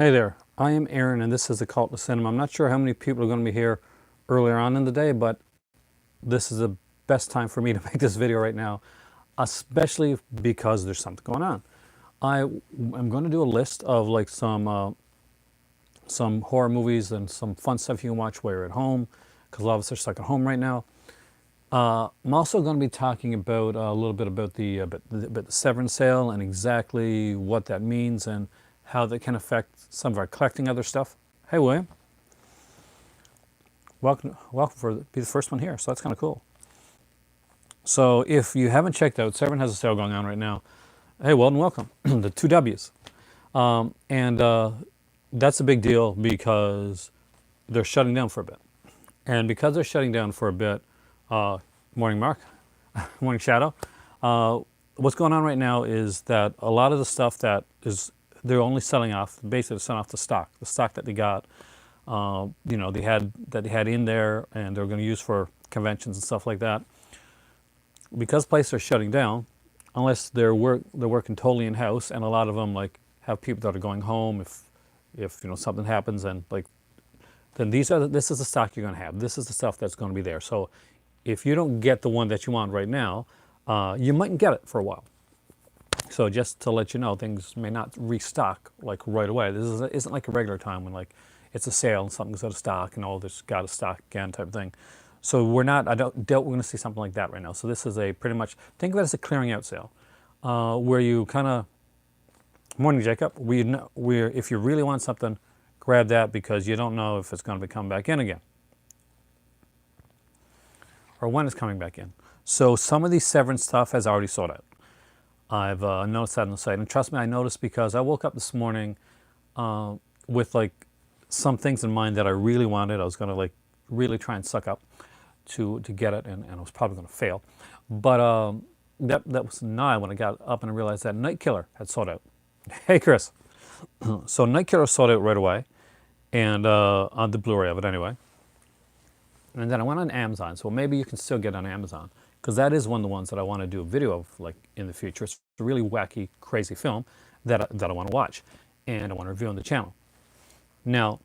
Hey there, I am Aaron and this is Occult Cinema. I'm not sure how many people are going to be here earlier on in the day, but this is the best time for me to make this video right now, especially because there's something going on. I'm going to do a list of like some horror movies and some fun stuff you can watch while you're at home, because a lot of us are stuck at home right now. I'm also going to be talking about a little bit about the Severance sale and exactly what that means and how that can affect some of our collecting other stuff. Hey, William. Welcome for be the first one here, so that's kind of cool. So if you haven't checked out, Severance has a sale going on right now. Hey, well, and welcome. The two W's. That's a big deal because they're shutting down for a bit. And because they're shutting down for a bit, morning Mark, morning Shadow, what's going on right now is that a lot of the stuff that is, they're only selling off, basically selling off the stock that they got, they had in there and they're going to use for conventions and stuff like that. Because places are shutting down, unless they're working totally in house, and a lot of them like have people that are going home if something happens, and like then this is the stock you're going to have. This is the stuff that's going to be there. So if you don't get the one that you want right now, you mightn't get it for a while. So just to let you know, things may not restock like right away. This isn't like a regular time when like it's a sale and something's out of stock and all this got to stock again type of thing. So we're not. I doubt we're going to see something like that right now. So this is a pretty much, think of it as a clearing out sale, where you kind of, morning Jacob, if you really want something, grab that because you don't know if it's going to come back in again or when it's coming back in. So some of these Severance stuff has already sold out. I've noticed that on the site, and trust me, I noticed because I woke up this morning with like some things in mind that I really wanted. I was going to like really try and suck up to get it, and I was probably going to fail. But that was nigh when I got up and I realized that Night Killer had sold out. Hey, Chris. So Night Killer sold out right away, and on the Blu-ray of it anyway. And then I went on Amazon, so maybe you can still get it on Amazon, because that is one of the ones that I want to do a video of like in the future. It's a really wacky, crazy film that I want to watch, and I want to review on the channel. Now,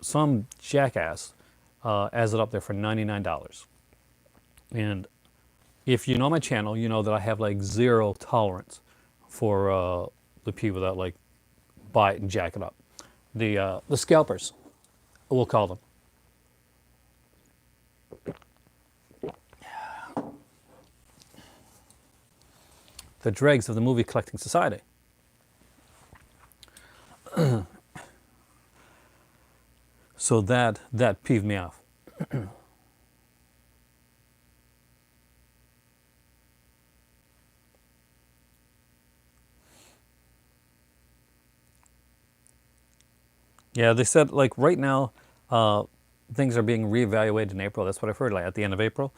some jackass has it up there for $99. And if you know my channel, you know that I have like zero tolerance for the people that like buy it and jack it up. The scalpers, we'll call them. The dregs of the movie collecting society. So that peeved me off. Yeah, they said like right now things are being reevaluated in April. That's what I've heard, like at the end of April.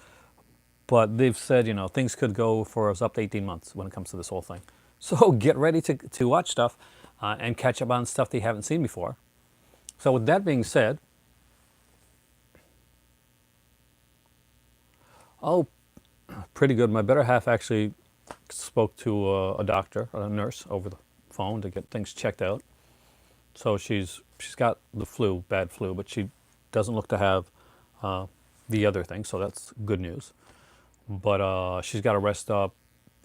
But they've said, things could go for us up to 18 months when it comes to this whole thing. So get ready to watch stuff and catch up on stuff that you haven't seen before. So with that being said, oh, pretty good. My better half actually spoke to a doctor, a nurse, over the phone to get things checked out. So she's got the flu, bad flu, but she doesn't look to have the other thing, so that's good news. But she's got to rest up.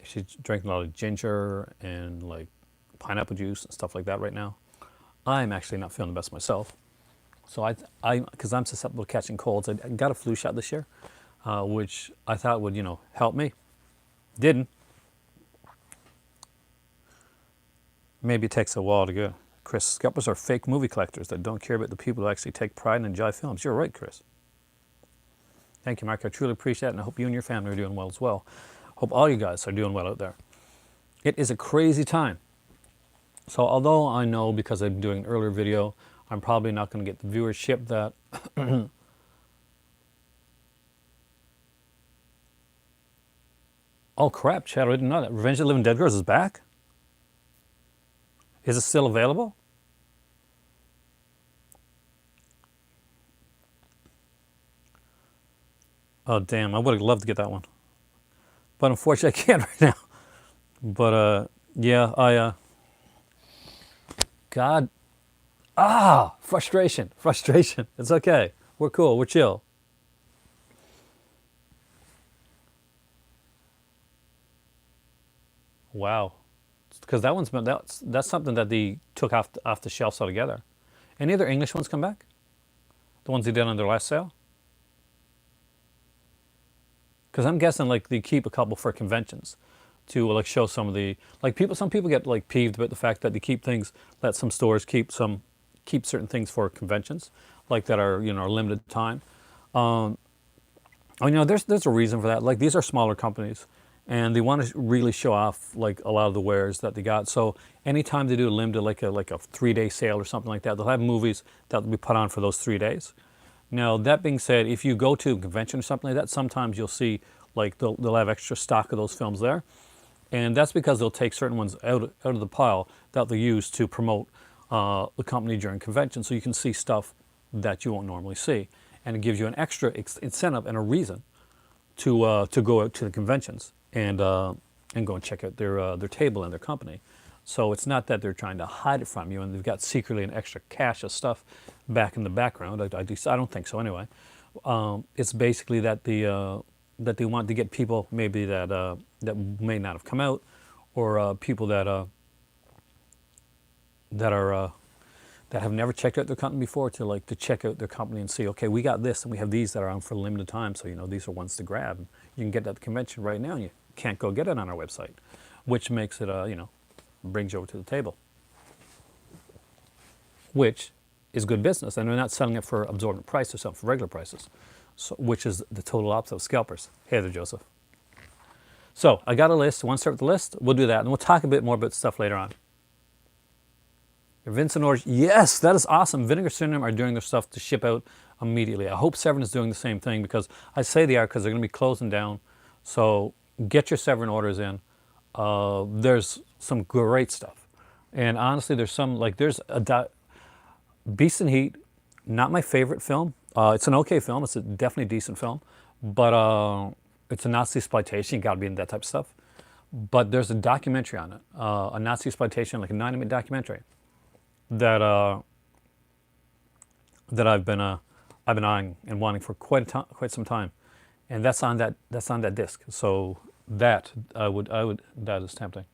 She's drinking a lot of ginger and like pineapple juice and stuff like that right now. I'm actually not feeling the best myself. So because I'm susceptible to catching colds, I got a flu shot this year, which I thought would, help me. Didn't. Maybe it takes a while to go. Chris, scalpers are fake movie collectors that don't care about the people who actually take pride and enjoy films. You're right, Chris. Thank you, Mark. I truly appreciate it, and I hope you and your family are doing well as well. Hope all you guys are doing well out there. It is a crazy time. So although I know, because I'm doing an earlier video, I'm probably not going to get the viewership that oh crap, Chad, I didn't know that. Revenge of the Living Dead Girls is back? Is it still available? Oh damn, I would have loved to get that one. But unfortunately I can't right now. But yeah, God Ah, frustration, frustration. It's okay. We're cool. We're chill. Wow. Because that one's been, that's something that they took off the shelves altogether. Any other English ones come back? The ones they did on their last sale? Because I'm guessing like they keep a couple for conventions to like show some of the like people. Some people get like peeved about the fact that they keep things that some stores keep certain things for conventions, like that are limited time. There's a reason for that. Like these are smaller companies, and they want to really show off like a lot of the wares that they got. So anytime they do a limited like a 3-day sale or something like that, they'll have movies that will be put on for those 3 days. Now that being said, if you go to a convention or something like that, sometimes you'll see like they'll have extra stock of those films there, and that's because they'll take certain ones out of the pile that they'll use to promote the company during convention, so you can see stuff that you won't normally see, and it gives you an extra incentive and a reason to go out to the conventions and go and check out their table and their company. So it's not that they're trying to hide it from you and they've got secretly an extra cache of stuff back in the background. I don't think so anyway. It's basically that that they want to get people maybe that may not have come out, or people that have never checked out their company before to check out their company and see, okay, we got this and we have these that are on for a limited time, so these are ones to grab. And you can get that at the convention right now and you can't go get it on our website, which makes it brings you over to the table, which is good business. And they're not selling it for absorbent price, or something for regular prices, so, which is the total opposite of scalpers. Hey there, Joseph. So I got a list. Want to start with the list? We'll do that, and we'll talk a bit more about stuff later on. Vincent Orange, yes, that is awesome. Vinegar Syndrome are doing their stuff to ship out immediately. I hope Severin is doing the same thing, because I say they are because they're going to be closing down. So get your Severin orders in. There's some great stuff, and honestly, there's some there's Beast and Heat. Not my favorite film. It's an okay film. It's a definitely decent film, but it's a Nazi exploitation. You got to be in that type of stuff. But there's a documentary on it, a Nazi exploitation, like a 90-minute documentary that I've been eyeing and wanting for quite some time, and that's on that disc. So that that is tempting.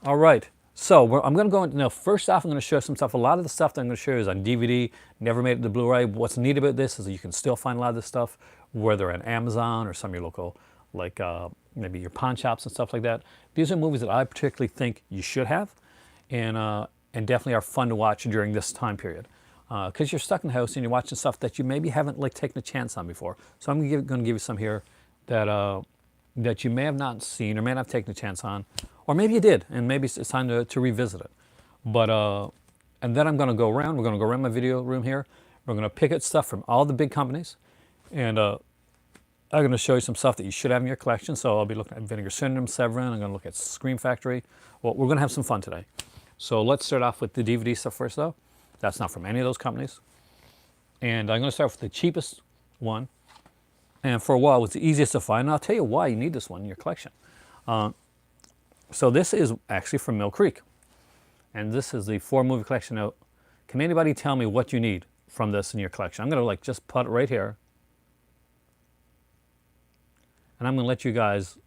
All right, so I'm going to go into now. First off, I'm going to show some stuff. A lot of the stuff that I'm going to show you is on DVD. Never made it to Blu-ray. What's neat about this is that you can still find a lot of this stuff, whether on Amazon or some of your local, like maybe your pawn shops and stuff like that. These are movies that I particularly think you should have, and definitely are fun to watch during this time period, because you're stuck in the house and you're watching stuff that you maybe haven't taken a chance on before. So I'm going to give you some here that you may have not seen or may not have taken a chance on, or maybe you did, and maybe it's time to revisit it. But and then I'm going to go around. We're going to go around my video room here. We're going to pick out stuff from all the big companies, and I'm going to show you some stuff that you should have in your collection. So I'll be looking at Vinegar Syndrome, Severin. I'm going to look at Scream Factory. Well, we're going to have some fun today. So let's start off with the DVD stuff first, though. That's not from any of those companies. And I'm going to start with the cheapest one. And for a while, it was the easiest to find. And I'll tell you why you need this one in your collection. So this is actually from Mill Creek. And this is the 4-movie collection. Now, can anybody tell me what you need from this in your collection? I'm going to just put it right here. And I'm going to let you guys.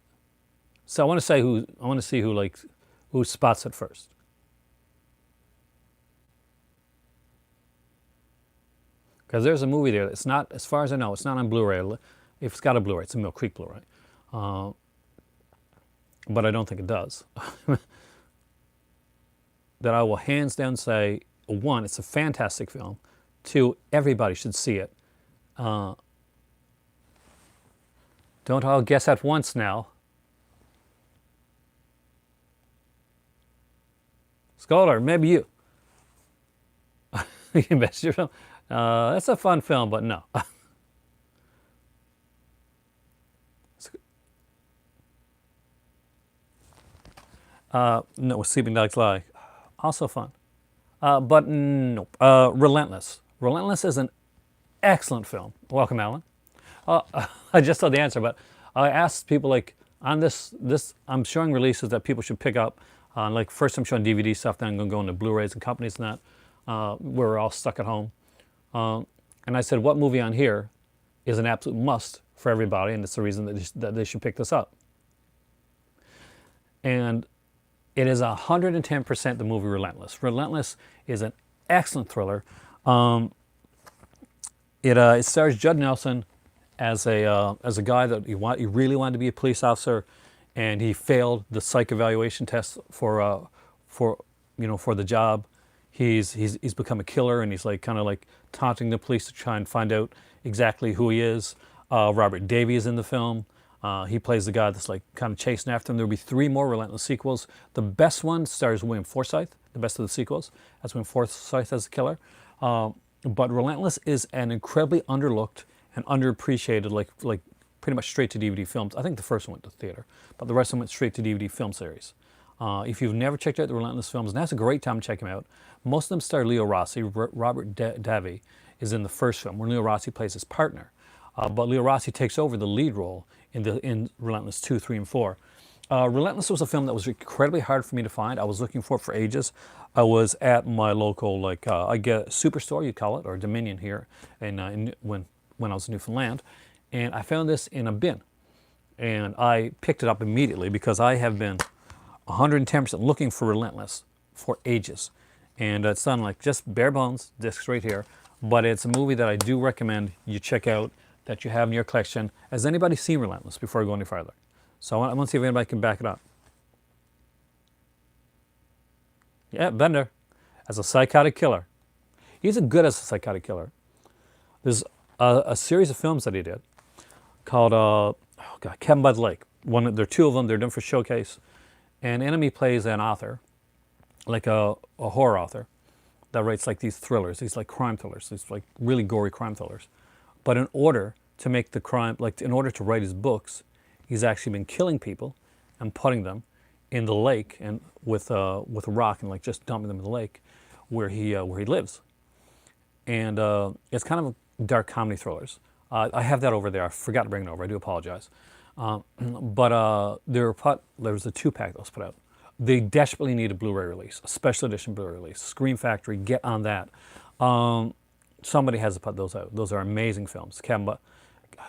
So I want to see who spots it first. Because there's a movie there. It's not, as far as I know, it's not on Blu-ray. If it's got a Blu-ray, it's a Mill Creek Blu-ray. But I don't think it does. That I will hands down say, 1, it's a fantastic film. 2, everybody should see it. Don't all guess at once now. Scholar, maybe you. You can best your film. That's a fun film, but no. No, Sleeping Dogs Lie. Also fun. But nope. Relentless. Relentless is an excellent film. Welcome, Alan. I just saw the answer, but I asked people on this I'm showing releases that people should pick up. First I'm showing DVD stuff, then I'm going to go into Blu-rays and companies and that. we're all stuck at home. And I said, what movie on here is an absolute must for everybody, and it's the reason that they should pick this up. And it is 110% the movie Relentless. Relentless is an excellent thriller. It stars Judd Nelson as a guy that he really wanted to be a police officer, and he failed the psych evaluation test for the job. He's become a killer, and he's like kind of like taunting the police to try and find out exactly who he is. Robert Davi is in the film. He plays the guy that's like kind of chasing after him. There'll be 3 more Relentless sequels. The best one stars William Forsythe, the best of the sequels. That's William Forsythe as the killer. But Relentless is an incredibly underlooked and underappreciated, like pretty much straight to DVD films. I think the first one went to theater, but the rest of them went straight to DVD film series. If you've never checked out the Relentless films, now's a great time to check them out. Most of them star Leo Rossi. Robert Davi is in the first film, where Leo Rossi plays his partner. But Leo Rossi takes over the lead role in Relentless 2, 3, and 4. Relentless was a film that was incredibly hard for me to find. I was looking for it for ages. I was at my local, I get superstore, you'd call it, or Dominion here, when I was in Newfoundland, and I found this in a bin, and I picked it up immediately because I have been 110% looking for Relentless for ages, and it's done like just bare bones discs right here. But it's a movie that I do recommend you check out, that you have in your collection. Has anybody seen Relentless before I go any further? So I want to see if anybody can back it up. Yeah, Bender, as a psychotic killer. He's good as a psychotic killer. There's a series of films that he did called Cabin by the Lake. There are 2 of them. They're done for Showcase. And Enemy plays an author, like a horror author, that writes like these thrillers, these like crime thrillers, these like really gory crime thrillers. But in order to make the crime, in order to write his books, he's actually been killing people and putting them in the lake and with a rock and like just dumping them in the lake where he lives. And it's kind of dark comedy thrillers. I have that over there. I forgot to bring it over. I do apologize. But there was a 2-pack that was put out. They desperately need a Blu-ray release, a special edition Blu-ray release. Scream Factory, get on that. Somebody has to put those out. Those are amazing films. I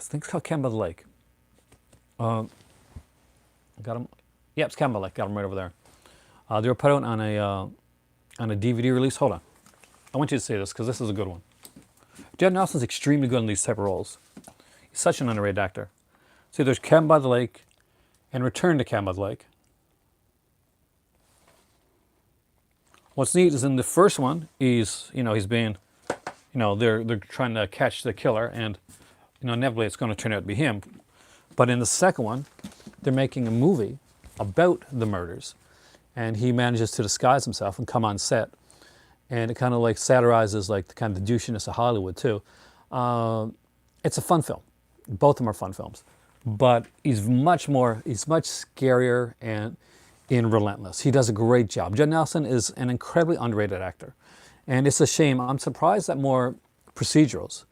think it's called Cabin by the Lake. Got them. Yep, it's Cabin by the Lake. Got them right over there. They were put out on a DVD release. Hold on. I want you to see this because this is a good one. Judd Nelson's extremely good in these type of roles. He's such an underrated actor. See, there's Cabin by the Lake and Return to Cabin by the Lake. What's neat is in the first one, he's being, they're trying to catch the killer, and inevitably it's going to turn out to be him. But in the second one, they're making a movie about the murders, and he manages to disguise himself and come on set, and it kind of like satirizes like the kind of the douchiness of Hollywood too. It's a fun film. Both of them are fun films, but he's much scarier and in Relentless. He does a great job. Judd Nelson is an incredibly underrated actor, and it's a shame. I'm surprised that more procedurals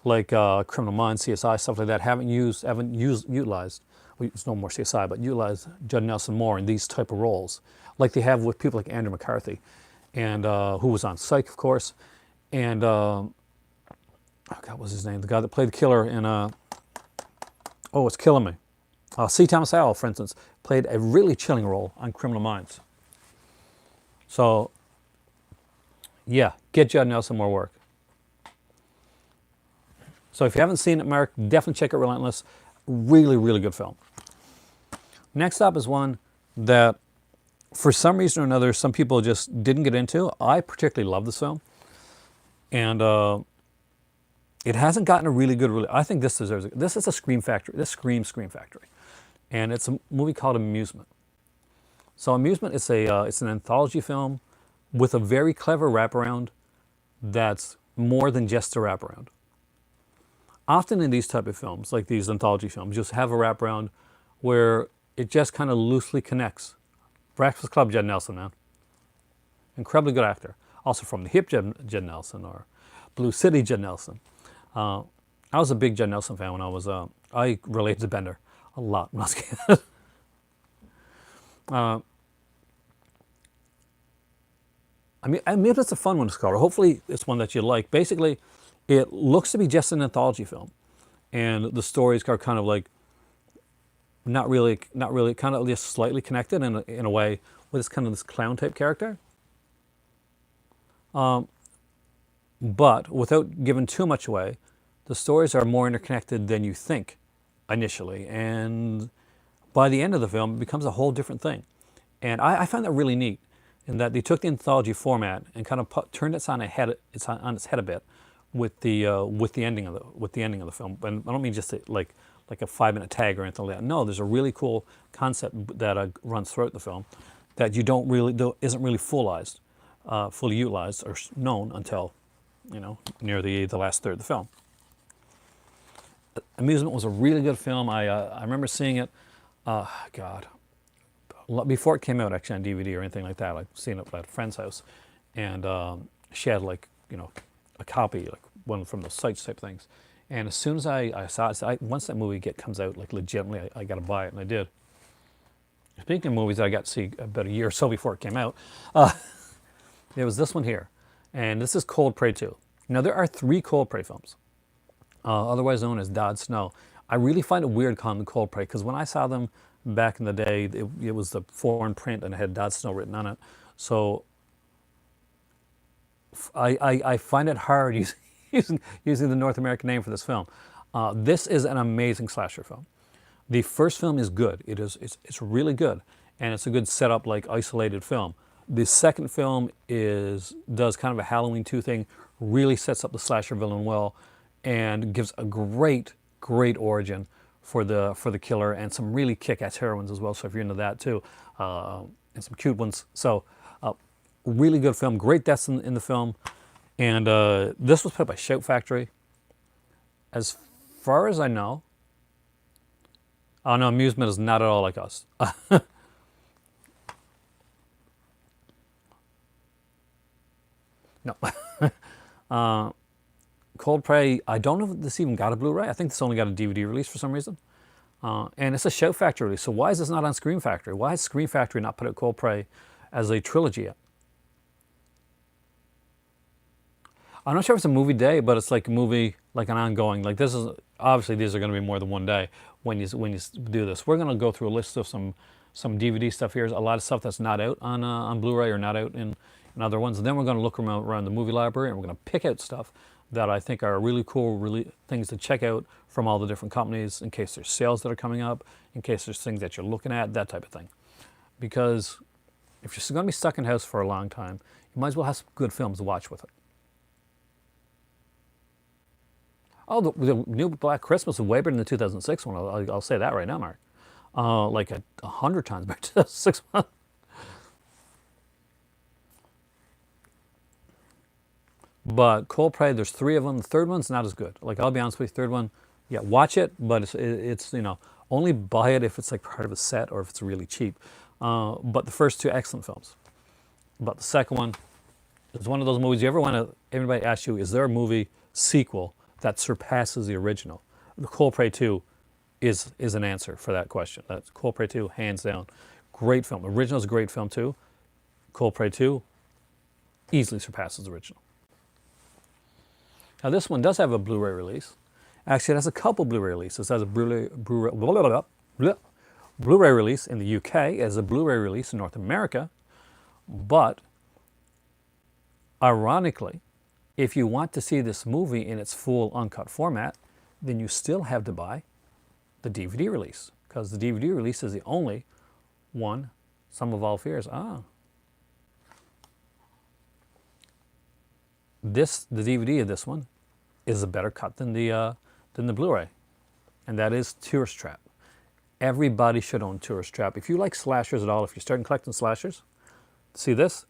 like Criminal Minds, CSI, stuff like that haven't utilized. Well, it's no more CSI, but utilized Judd Nelson more in these type of roles, like they have with people like Andrew McCarthy, and who was on Psych, of course, and oh God, what was his name? The guy that played the killer in it's killing me. C. Thomas Howell, for instance, played a really chilling role on Criminal Minds. So, yeah, get Judd Nelson more work. So if you haven't seen it, Mark, definitely check out Relentless. Really, really good film. Next up is one that, for some reason or another, some people just didn't get into. I particularly love this film. And it hasn't gotten a really good release. I think this deserves it. This is a Scream Factory. This screams Scream Factory. And it's a movie called Amusement. So Amusement is it's an anthology film with a very clever wraparound that's more than just a wraparound. Often in these type of films, like these anthology films, just have a wraparound where it just kind of loosely connects. Breakfast Club, Judd Nelson, man. Incredibly good actor. Also from The Hip, Judd Nelson, or Blue City, Judd Nelson. I was a big Judd Nelson fan when I related to Bender a lot when I was a kid. I mean, it's a fun one to cover. Hopefully, it's one that you like. Basically, it looks to be just an anthology film, and the stories are kind of like not really, kind of just slightly connected in a way with this kind of this clown type character. But without giving too much away, the stories are more interconnected than you think initially, and by the end of the film, it becomes a whole different thing. And I find that really neat, in that they took the anthology format and kind of turned it on its head a bit with the ending of the film. And I don't mean just like a 5-minute tag or anything like that. No, there's a really cool concept that runs throughout the film that isn't really fully utilized or known until near the last third of the film. Amusement was a really good film. I remember seeing it. God, before it came out actually on DVD or anything like that. I've seen it at a friend's house, and she had a copy, like one from those sites type things. And as soon as I saw it, once that movie comes out, like legitimately, I got to buy it, and I did. Speaking of movies that I got to see about a year or so before it came out, there was this one here, and this is Cold Prey 2. Now there are 3 Cold Prey films, otherwise known as Dodge Snow. I really find it weird calling them Cold Prey, because when I saw them back in the day, it was the foreign print and it had Dodge Snow written on it. So I find it hard using the North American name for this film. This is an amazing slasher film. The first film is good. It's really good, and it's a good setup, like isolated film. The second film does kind of a Halloween 2 thing, really sets up the slasher villain well, and gives a great origin for the killer, and some really kick-ass heroines as well. So if you're into that too, and some cute ones. So really good film, great deaths in the film, and this was put up by Shout Factory. As far as I know, no, Amusement is not at all like us. No. Cold Prey, I don't know if this even got a Blu-ray. I think this only got a DVD release for some reason. And it's a Shout Factory release, so why is this not on Scream Factory? Why has Scream Factory not put out Cold Prey as a trilogy yet? I'm not sure if it's a movie day, but it's like a movie, like an ongoing. Like this is, obviously these are going to be more than one day when you do this. We're going to go through a list of some DVD stuff here. A lot of stuff that's not out on Blu-ray or not out in other ones. And then we're going to look around the movie library, and we're going to pick out stuff that I think are really cool, things to check out from all the different companies, in case there's sales that are coming up, in case there's things that you're looking at, that type of thing. Because if you're going to be stuck in the house for a long time, you might as well have some good films to watch with it. Oh, the new Black Christmas is way better than the 2006 one. I'll say that right now, Mark. Like 100 times better than the 2006 one. But Cold Prey, there's 3 of them. The third one's not as good. Like, I'll be honest with you, the third one, yeah, watch it, but it's only buy it if it's like part of a set or if it's really cheap. But the first 2, excellent films. But the second one is one of those movies you ever want to, everybody asks you, is there a movie sequel that surpasses the original? The Cold Prey 2 is an answer for that question. That's Cold Prey 2, hands down. Great film. Original's a great film too. Cold Prey 2 easily surpasses the original. Now this one does have a Blu-ray release. Actually, it has a couple Blu-ray releases. It has a Blu-ray release in the UK, it has a Blu-ray release in North America, but ironically, if you want to see this movie in its full uncut format, then you still have to buy the DVD release, because the DVD release is the only one, Sum of All Fears. The DVD of this one is a better cut than the Blu-ray, and that is Tourist Trap. Everybody should own Tourist Trap. If you like slashers at all, if you're starting collecting slashers, see this.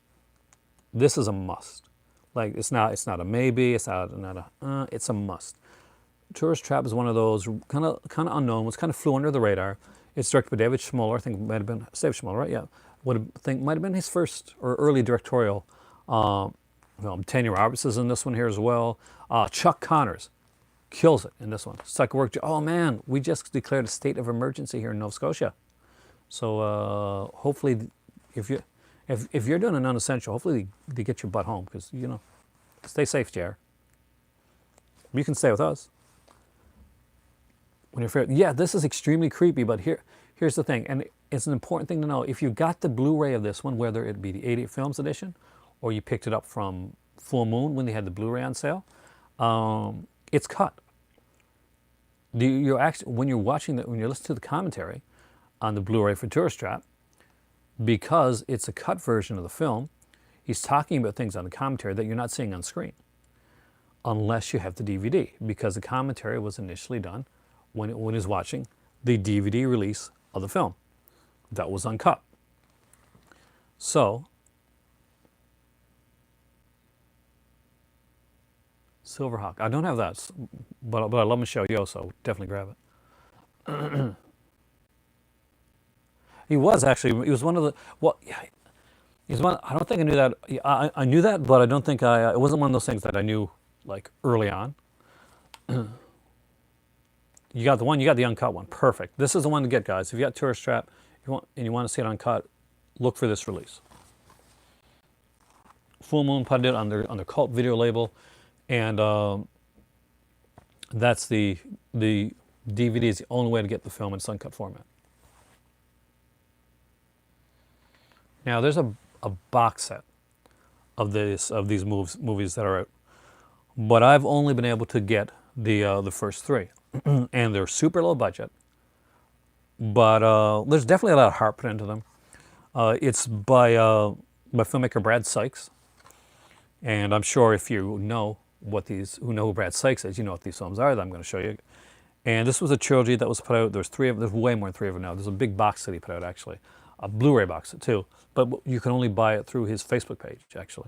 This is a must. Like it's not a maybe. It's not a. It's a must. Tourist Trap is one of those kind of unknown ones. Kind of flew under the radar. It's directed by David Schmoller. I think it might have been David Schmoller, right? Yeah. Might have been his first or early directorial. Tanya Roberts is in this one here as well. Chuck Connors kills it in this one. Second work. Oh man, we just declared a state of emergency here in Nova Scotia. So hopefully, if If you're doing a non-essential, hopefully they get your butt home because, stay safe, Jer. You can stay with us. When you're yeah, this is extremely creepy, but here's the thing, and it's an important thing to know. If you got the Blu-ray of this one, whether it be the 88 Films edition, or you picked it up from Full Moon when they had the Blu-ray on sale, it's cut. When you're watching when you're listening to the commentary on the Blu-ray for Tourist Trap, because it's a cut version of the film, he's talking about things on the commentary that you're not seeing on screen, unless you have the DVD, because the commentary was initially done when he's watching the DVD release of the film. That was uncut. So, Silverhawk. I don't have that, but I love Michelle Yeoh, so definitely grab it. He was one of the, well, yeah, he's one, I don't think I knew that. I knew that, but I don't think it wasn't one of those things that I knew like early on. You got the uncut one. Perfect. This is the one to get, guys. If you got Tourist Trap and you want to see it uncut, look for this release. Full Moon put it on their cult video label, and that's the DVD is the only way to get the film in its uncut format. Now there's a box set of these movies that are out, but I've only been able to get the first three. And they're super low budget, but there's definitely a lot of heart put into them. It's by filmmaker Brad Sykes, and I'm sure if you know who Brad Sykes is, you know what these films are that I'm going to show you. And this was a trilogy that was put out. There's three of them. There's way more than three of them now. There's a big box set he put out, actually, a Blu-ray box set too, but you can only buy it through his Facebook page, actually.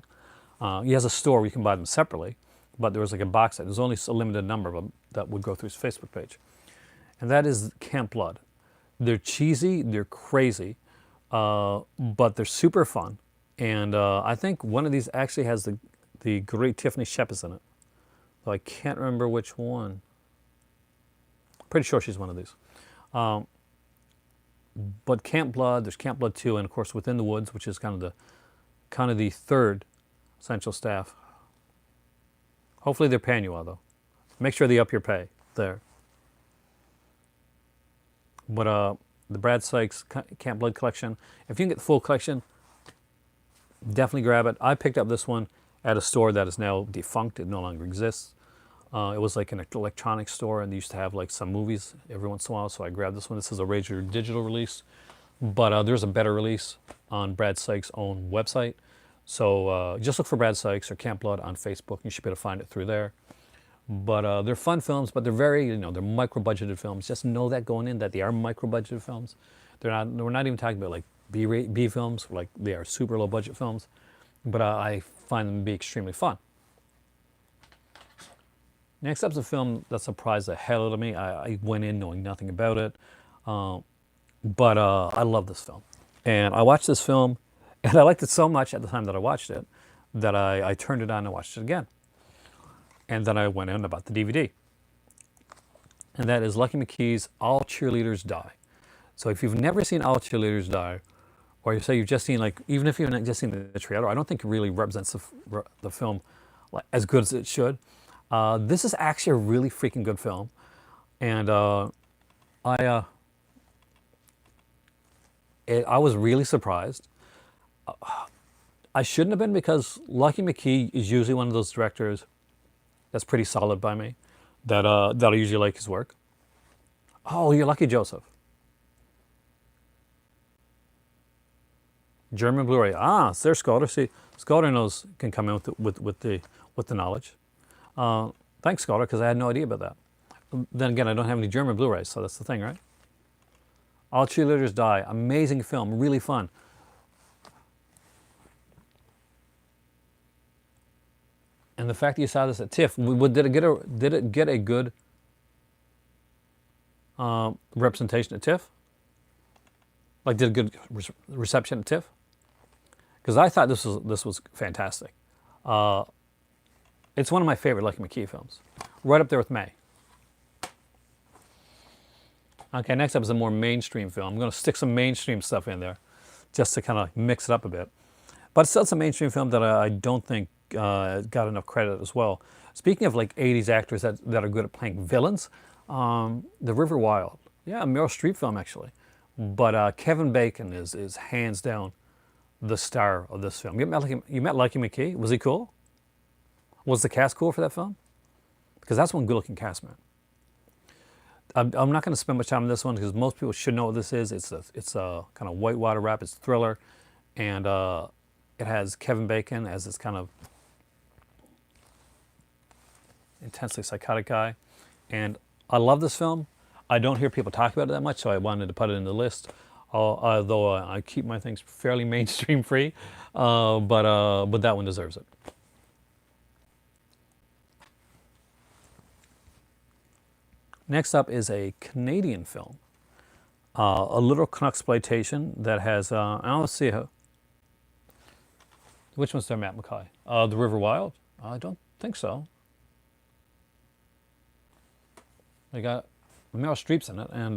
He has a store where you can buy them separately. But there was like a box set. There's only a limited number of them that would go through his Facebook page. And that is Camp Blood. They're cheesy, they're crazy, but they're super fun. And I think one of these actually has the great Tiffany Shepis in it. Though I can't remember which one. Pretty sure she's one of these. But Camp Blood, there's Camp Blood 2, and of course Within the Woods, which is kind of the third Essential Staff. Hopefully they're paying you well, though. Make sure they up your pay there. But the Brad Sykes Camp Blood collection, if you can get the full collection, definitely grab it. I picked up this one at a store that is now defunct. It no longer exists. It was like an electronics store, and they used to have like some movies every once in a while, so I grabbed this one. This is a regular digital release, but there's a better release on Brad Sykes' own website. So just look for Brad Sykes or Camp Blood on Facebook. You should be able to find it through there. But they're fun films, but they're very, they're micro-budgeted films. Just know that going in, that they are micro-budgeted films. We're not even talking about like B films, like they are super low-budget films. But I find them to be extremely fun. Next up is a film that surprised the hell out of me. I went in knowing nothing about it. But I love this film. And I watched this film, and I liked it so much at the time that I watched it, that I turned it on and watched it again. And then I went in about the DVD. And that is Lucky McKee's All Cheerleaders Die. So if you've never seen All Cheerleaders Die, or you say you've just seen, like, even if you've just seen the trailer, I don't think it really represents the film as good as it should. This is actually a really freaking good film. And I was really surprised. I shouldn't have been, because Lucky McKee is usually one of those directors that's pretty solid by me, that I usually like his work. Oh, you're lucky, Joseph. German Blu-ray. Ah, it's their Scotter. See, Scotter can come in with the knowledge. Thanks, Scotter, because I had no idea about that. Then again, I don't have any German Blu-rays, so that's the thing, right? All Cheerleaders Die. Amazing film, really fun. And the fact that you saw this at TIFF, did it get a good representation at TIFF? Like, did a good reception at TIFF? Because I thought this was fantastic. It's one of my favorite Lucky McKee films, right up there with May. Okay, next up is a more mainstream film. I'm going to stick some mainstream stuff in there, just to kind of mix it up a bit. but still it's a mainstream film that I don't think got enough credit as well. Speaking of like 80s actors that are good at playing villains, The River Wild. Yeah, a Meryl Streep film actually. But Kevin Bacon is hands down the star of this film. You met Lucky McKee. Was he cool? Was the cast cool for that film? Because that's one good-looking cast, man. I'm not going to spend much time on this one because most people should know what this is. It's a kind of whitewater rap. It's a thriller, and it has Kevin Bacon as this kind of intensely psychotic guy. And I love this film. I don't hear people talk about it that much, so I wanted to put it in the list. Although I keep my things fairly mainstream free, but that one deserves it. Next up is a Canadian film, a little Canucksploitation that has, I don't see how, which one's there, Matt McKay? The River Wild? I don't think so. They got Meryl Streep's in it, and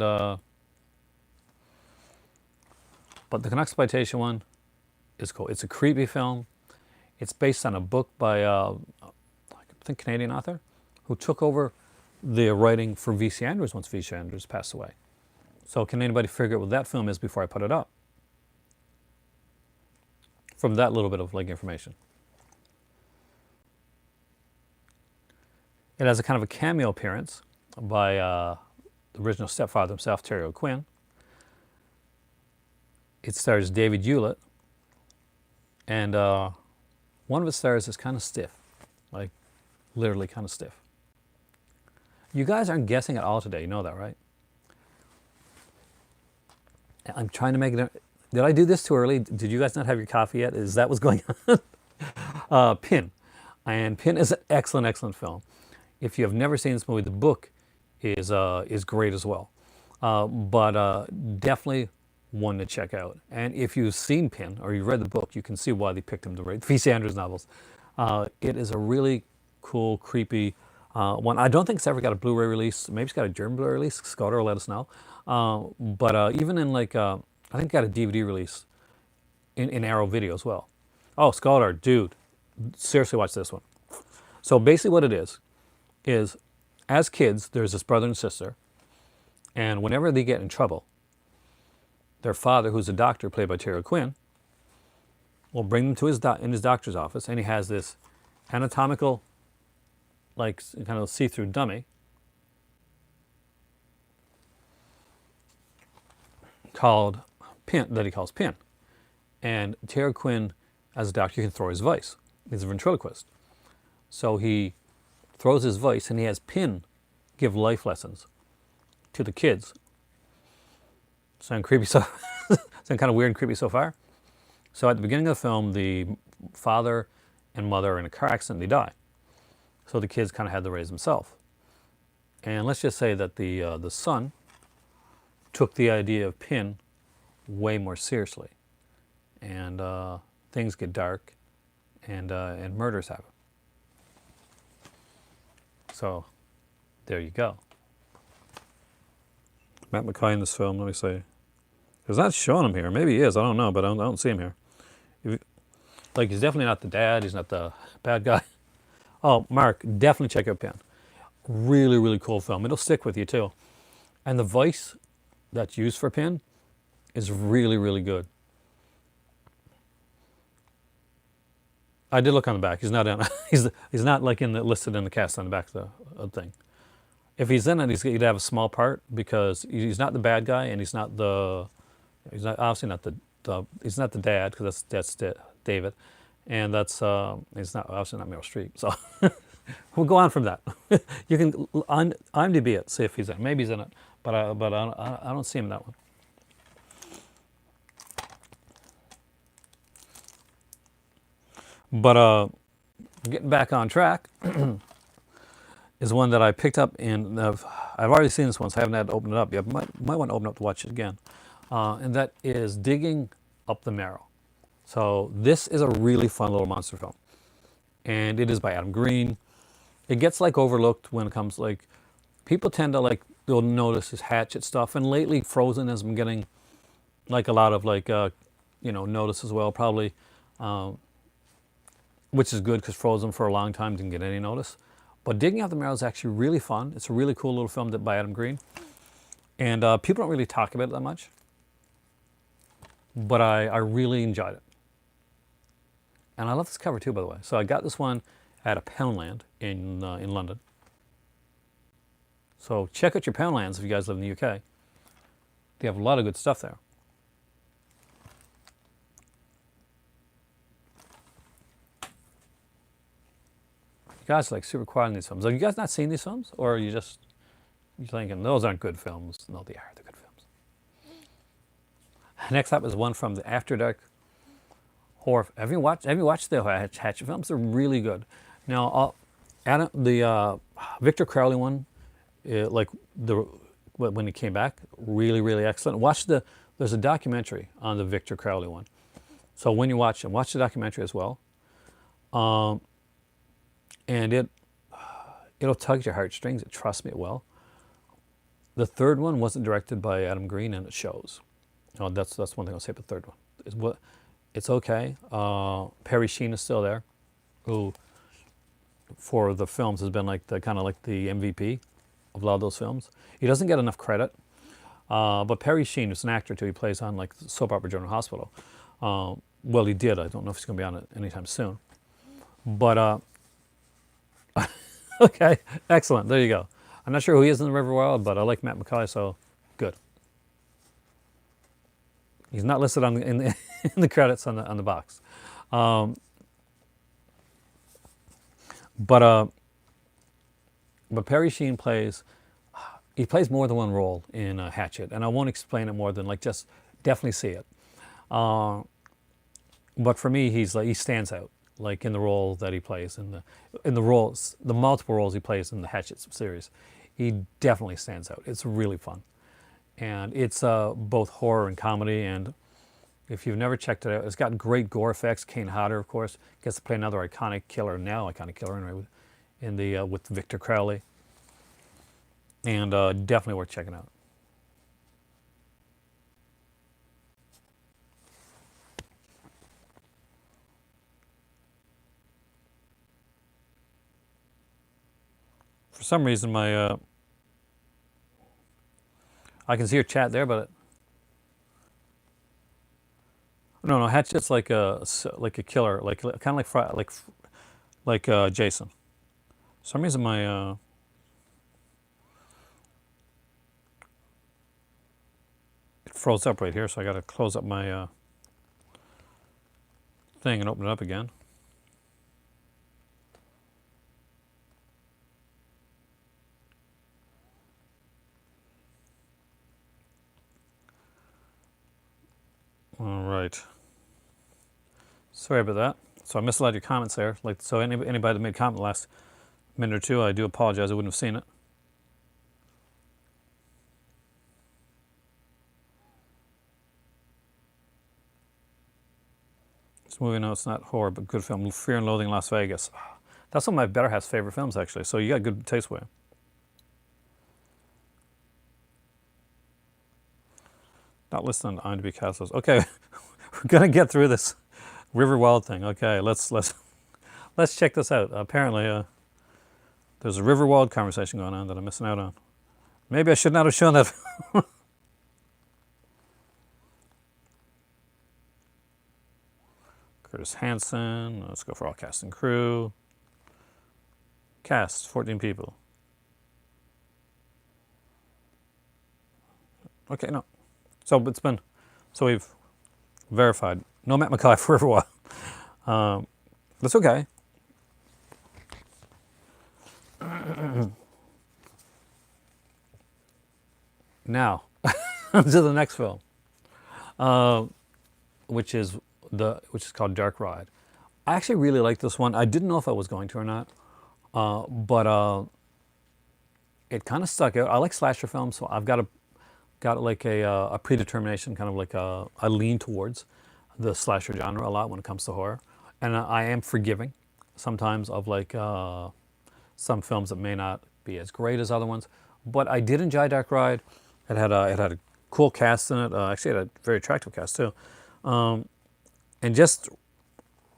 but the Canucksploitation one is cool. It's a creepy film. It's based on a book by I think Canadian author who took over the writing for V.C. Andrews once V.C. Andrews passed away. So can anybody figure out what that film is before I put it up? From that little bit of like information. It has a kind of a cameo appearance by the original stepfather himself, Terry O'Quinn. It stars David Hewlett, and one of the stars is kind of stiff, like literally kind of stiff. You guys aren't guessing at all today, you know that, right? I'm trying to make it. Did I do this too early? Did you guys not have your coffee yet? Is that what's going on? Pin. And Pin is an excellent, excellent film. If you have never seen this movie, the book is great as well. But definitely one to check out. And if you've seen Pin or you've read the book, you can see why they picked him to write V.C. Andrews novels. It is a really cool, creepy one. I don't think it's ever got a Blu-ray release. Maybe it's got a German Blu-ray release. Scott will let us know. But even in like, I think it got a DVD release in Arrow Video as well. Oh, Scholar, dude, seriously watch this one. So basically what it is as kids, there's this brother and sister, and whenever they get in trouble, their father, who's a doctor, played by Terry Quinn, will bring them to his doctor's office, and he has this anatomical, like kind of see-through dummy called Pin, that he calls Pin. And Terry Quinn, as a doctor, can throw his vice. He's a ventriloquist. So he throws his vice, and he has Pin give life lessons to the kids. Sound creepy so sound kind of weird and creepy so far? So at the beginning of the film, the father and mother are in a car accident, they die. So the kids kind of had to raise themselves. And let's just say that the son took the idea of Pin way more seriously. And things get dark, and murders happen. So there you go. Matt McKay in this film, let me see. Because not showing him here. Maybe he is, I don't know, but I don't see him here. Like, he's definitely not the dad, he's not the bad guy. Oh, Mark, definitely check out Pin. Really, really cool film. It'll stick with you too. And the voice that's used for Pin is really, really good. I did look on the back. He's not in. He's not like listed in the cast on the back of the thing. If he's in it, he'd have a small part because he's not the bad guy, and he's not obviously not he's not the dad, because that's David, and that's he's not obviously not Meryl Streep. So we'll go on from that. You can IMDb it, see if he's in it. Maybe he's in it, but I don't see him in that one. But getting back on track is one that I picked up in. I've already seen this one, so I haven't had to open it up yet. Might want to open it up to watch it again. And that is Digging Up the Marrow. So this is a really fun little monster film, and it is by Adam Green. It gets like overlooked when it comes, like, people tend to like, they'll notice his Hatchet stuff, and lately Frozen has been getting like a lot of like notice as well, probably. which is good because Frozen for a long time didn't get any notice. But Digging Out the Marrow is actually really fun. It's a really cool little film by Adam Green. And people don't really talk about it that much. But I really enjoyed it. And I love this cover too, by the way. So I got this one at a Poundland in London. So check out your Poundlands if you guys live in the UK. They have a lot of good stuff there. You guys are like super quiet in these films. Have you guys not seen these films? Or are you just thinking, those aren't good films? No, they are. They're good films. Next up is one from the After Dark horror. Have you watched the Hatchet films? They're really good. Now, the Victor Crowley one, when he came back, really excellent. There's a documentary on the Victor Crowley one. So when you watch them, watch the documentary as well. And it'll tug at your heartstrings. Trust me, it will. The third one wasn't directed by Adam Green, and it shows. Oh, that's one thing I'll say about the third one. It's okay. Perry Sheen is still there, who for the films has been like the MVP of a lot of those films. He doesn't get enough credit, but Perry Sheen is an actor too. He plays on like soap opera General Hospital. Well, he did. I don't know if he's going to be on it anytime soon. But okay, excellent. There you go. I'm not sure who he is in the Riverwild, but I like Matt McCoy, so good. He's not listed in the credits on the box. But Perry Sheen plays more than one role in Hatchet, and I won't explain it more than just definitely see it. But for me, he stands out in the role that he plays the multiple roles he plays in the Hatchet series. He definitely stands out. It's really fun. And it's both horror and comedy, and if you've never checked it out, it's got great gore effects. Kane Hodder, of course, gets to play another iconic killer anyway, with Victor Crowley. And definitely worth checking out. For some reason, I can see your chat there, but no, Hatchet's like a killer, kind of like Jason. For some reason, my it froze up right here, so I got to close up my thing and open it up again. All right. Sorry about that. So I missed a lot of your comments there. So anybody that made a comment the last minute or two, I do apologize. I wouldn't have seen it. This movie, no, it's not horror, but good film. Fear and Loathing in Las Vegas. That's one of my better half's favorite films, actually. So you got good taste with it. Not listening to IMDb castles. Okay, we're gonna get through this Riverwild thing. Okay, let's check this out. Apparently, there's a Riverwild conversation going on that I'm missing out on. Maybe I should not have shown that. Curtis Hanson. Let's go for all cast and crew. Cast 14 people. Okay, no. So we've verified. No Matt McCoy for a while. That's okay. Now, to the next film, which is called Darkride. I actually really like this one. I didn't know if I was going to or not, but it kind of stuck out. I like slasher films, so I've got a predetermination, kind of like I lean towards the slasher genre a lot when it comes to horror, and I am forgiving sometimes of some films that may not be as great as other ones, but I did enjoy Darkride. It had a cool cast in it. Actually, it had a very attractive cast too, and just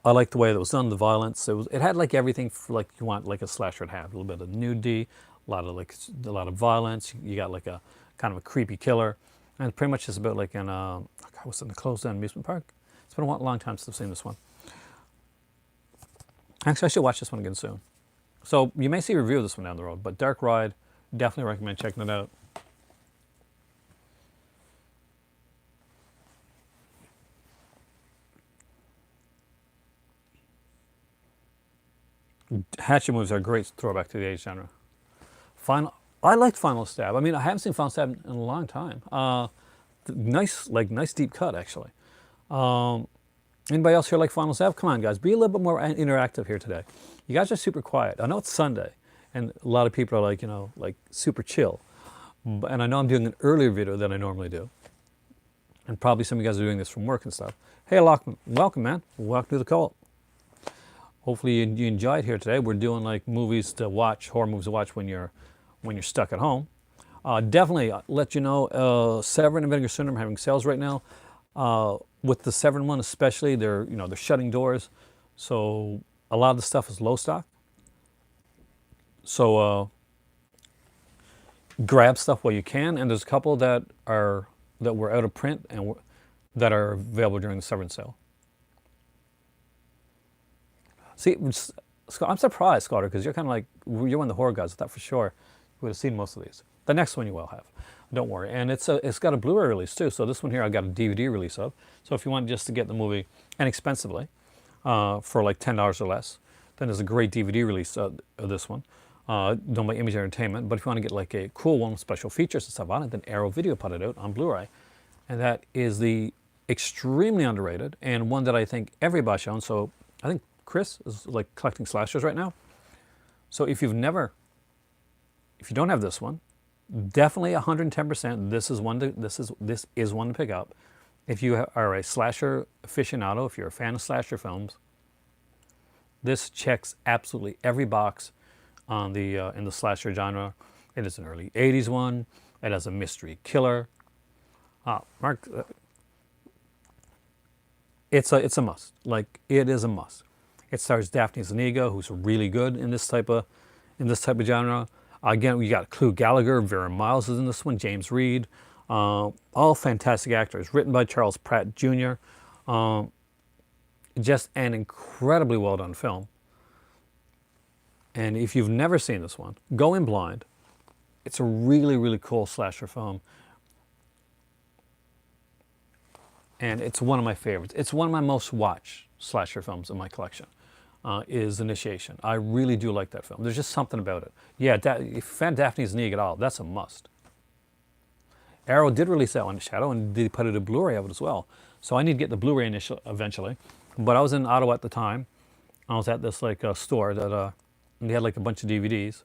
I liked the way that was done, the violence. It had like everything for like you want like a slasher to have. A little bit of nudity, a lot of violence. You got like a kind of a creepy killer, and it's pretty much just about like in God, what's in the closed down amusement park. It's been a long time since I've seen this one. Actually, I should watch this one again soon. So you may see a review of this one down the road, but Darkride, definitely recommend checking it out. Hatchet movies are a great throwback to the 80s genre. I liked Final Stab. I mean, I haven't seen Final Stab in a long time. Nice deep cut actually. Anybody else here like Final Stab? Come on, guys, be a little bit more interactive here today. You guys are super quiet. I know it's Sunday, and a lot of people are like, you know, like super chill. And I know I'm doing an earlier video than I normally do. And probably some of you guys are doing this from work and stuff. Hey, Lockman, welcome, man. Welcome to the cult. Hopefully you enjoyed here today. We're doing like movies to watch, horror movies to watch when you're stuck at home. Definitely let you know, Severin and Vinegar Syndrome are having sales right now. With the Severin one especially, they're shutting doors, so a lot of the stuff is low stock. So grab stuff while you can, and there's a couple that were out of print and that are available during the Severin sale. See, I'm surprised, Scott, because you're kind of like, you're one of the horror guys. I thought for sure you would have seen most of these. The next one you will have. Don't worry. And it's got a Blu-ray release too. So this one here I got a DVD release of. So if you want just to get the movie inexpensively for like $10 or less, then there's a great DVD release of this one. Done by Image Entertainment. But if you want to get like a cool one with special features and stuff on it, then Arrow Video put it out on Blu-ray. And that is the extremely underrated and one that I think everybody should own. So I think Chris is like collecting slashers right now. So if you don't have this one, definitely 110%. This is one to pick up. If you are a slasher aficionado, if you're a fan of slasher films, this checks absolutely every box on the in the slasher genre. It is an early '80s one. It has a mystery killer. Mark, it's a must. Like, it is a must. It stars Daphne Zuniga, who's really good in this type of genre. Again, we got Clu Gallagher, Vera Miles is in this one, James Reed, all fantastic actors. Written by Charles Pratt Jr. Just an incredibly well done film. And if you've never seen this one, go in blind. It's a really cool slasher film. And it's one of my favorites. It's one of my most watched slasher films in my collection. Is Initiation. I really do like that film. There's just something about it. Yeah, if you're a fan of Daphne Zuniga at all, that's a must. Arrow did release that one, Shadow, and they put it a Blu-ray of it as well. So I need to get the Blu-ray eventually. But I was in Ottawa at the time. I was at this like store that they had like a bunch of DVDs.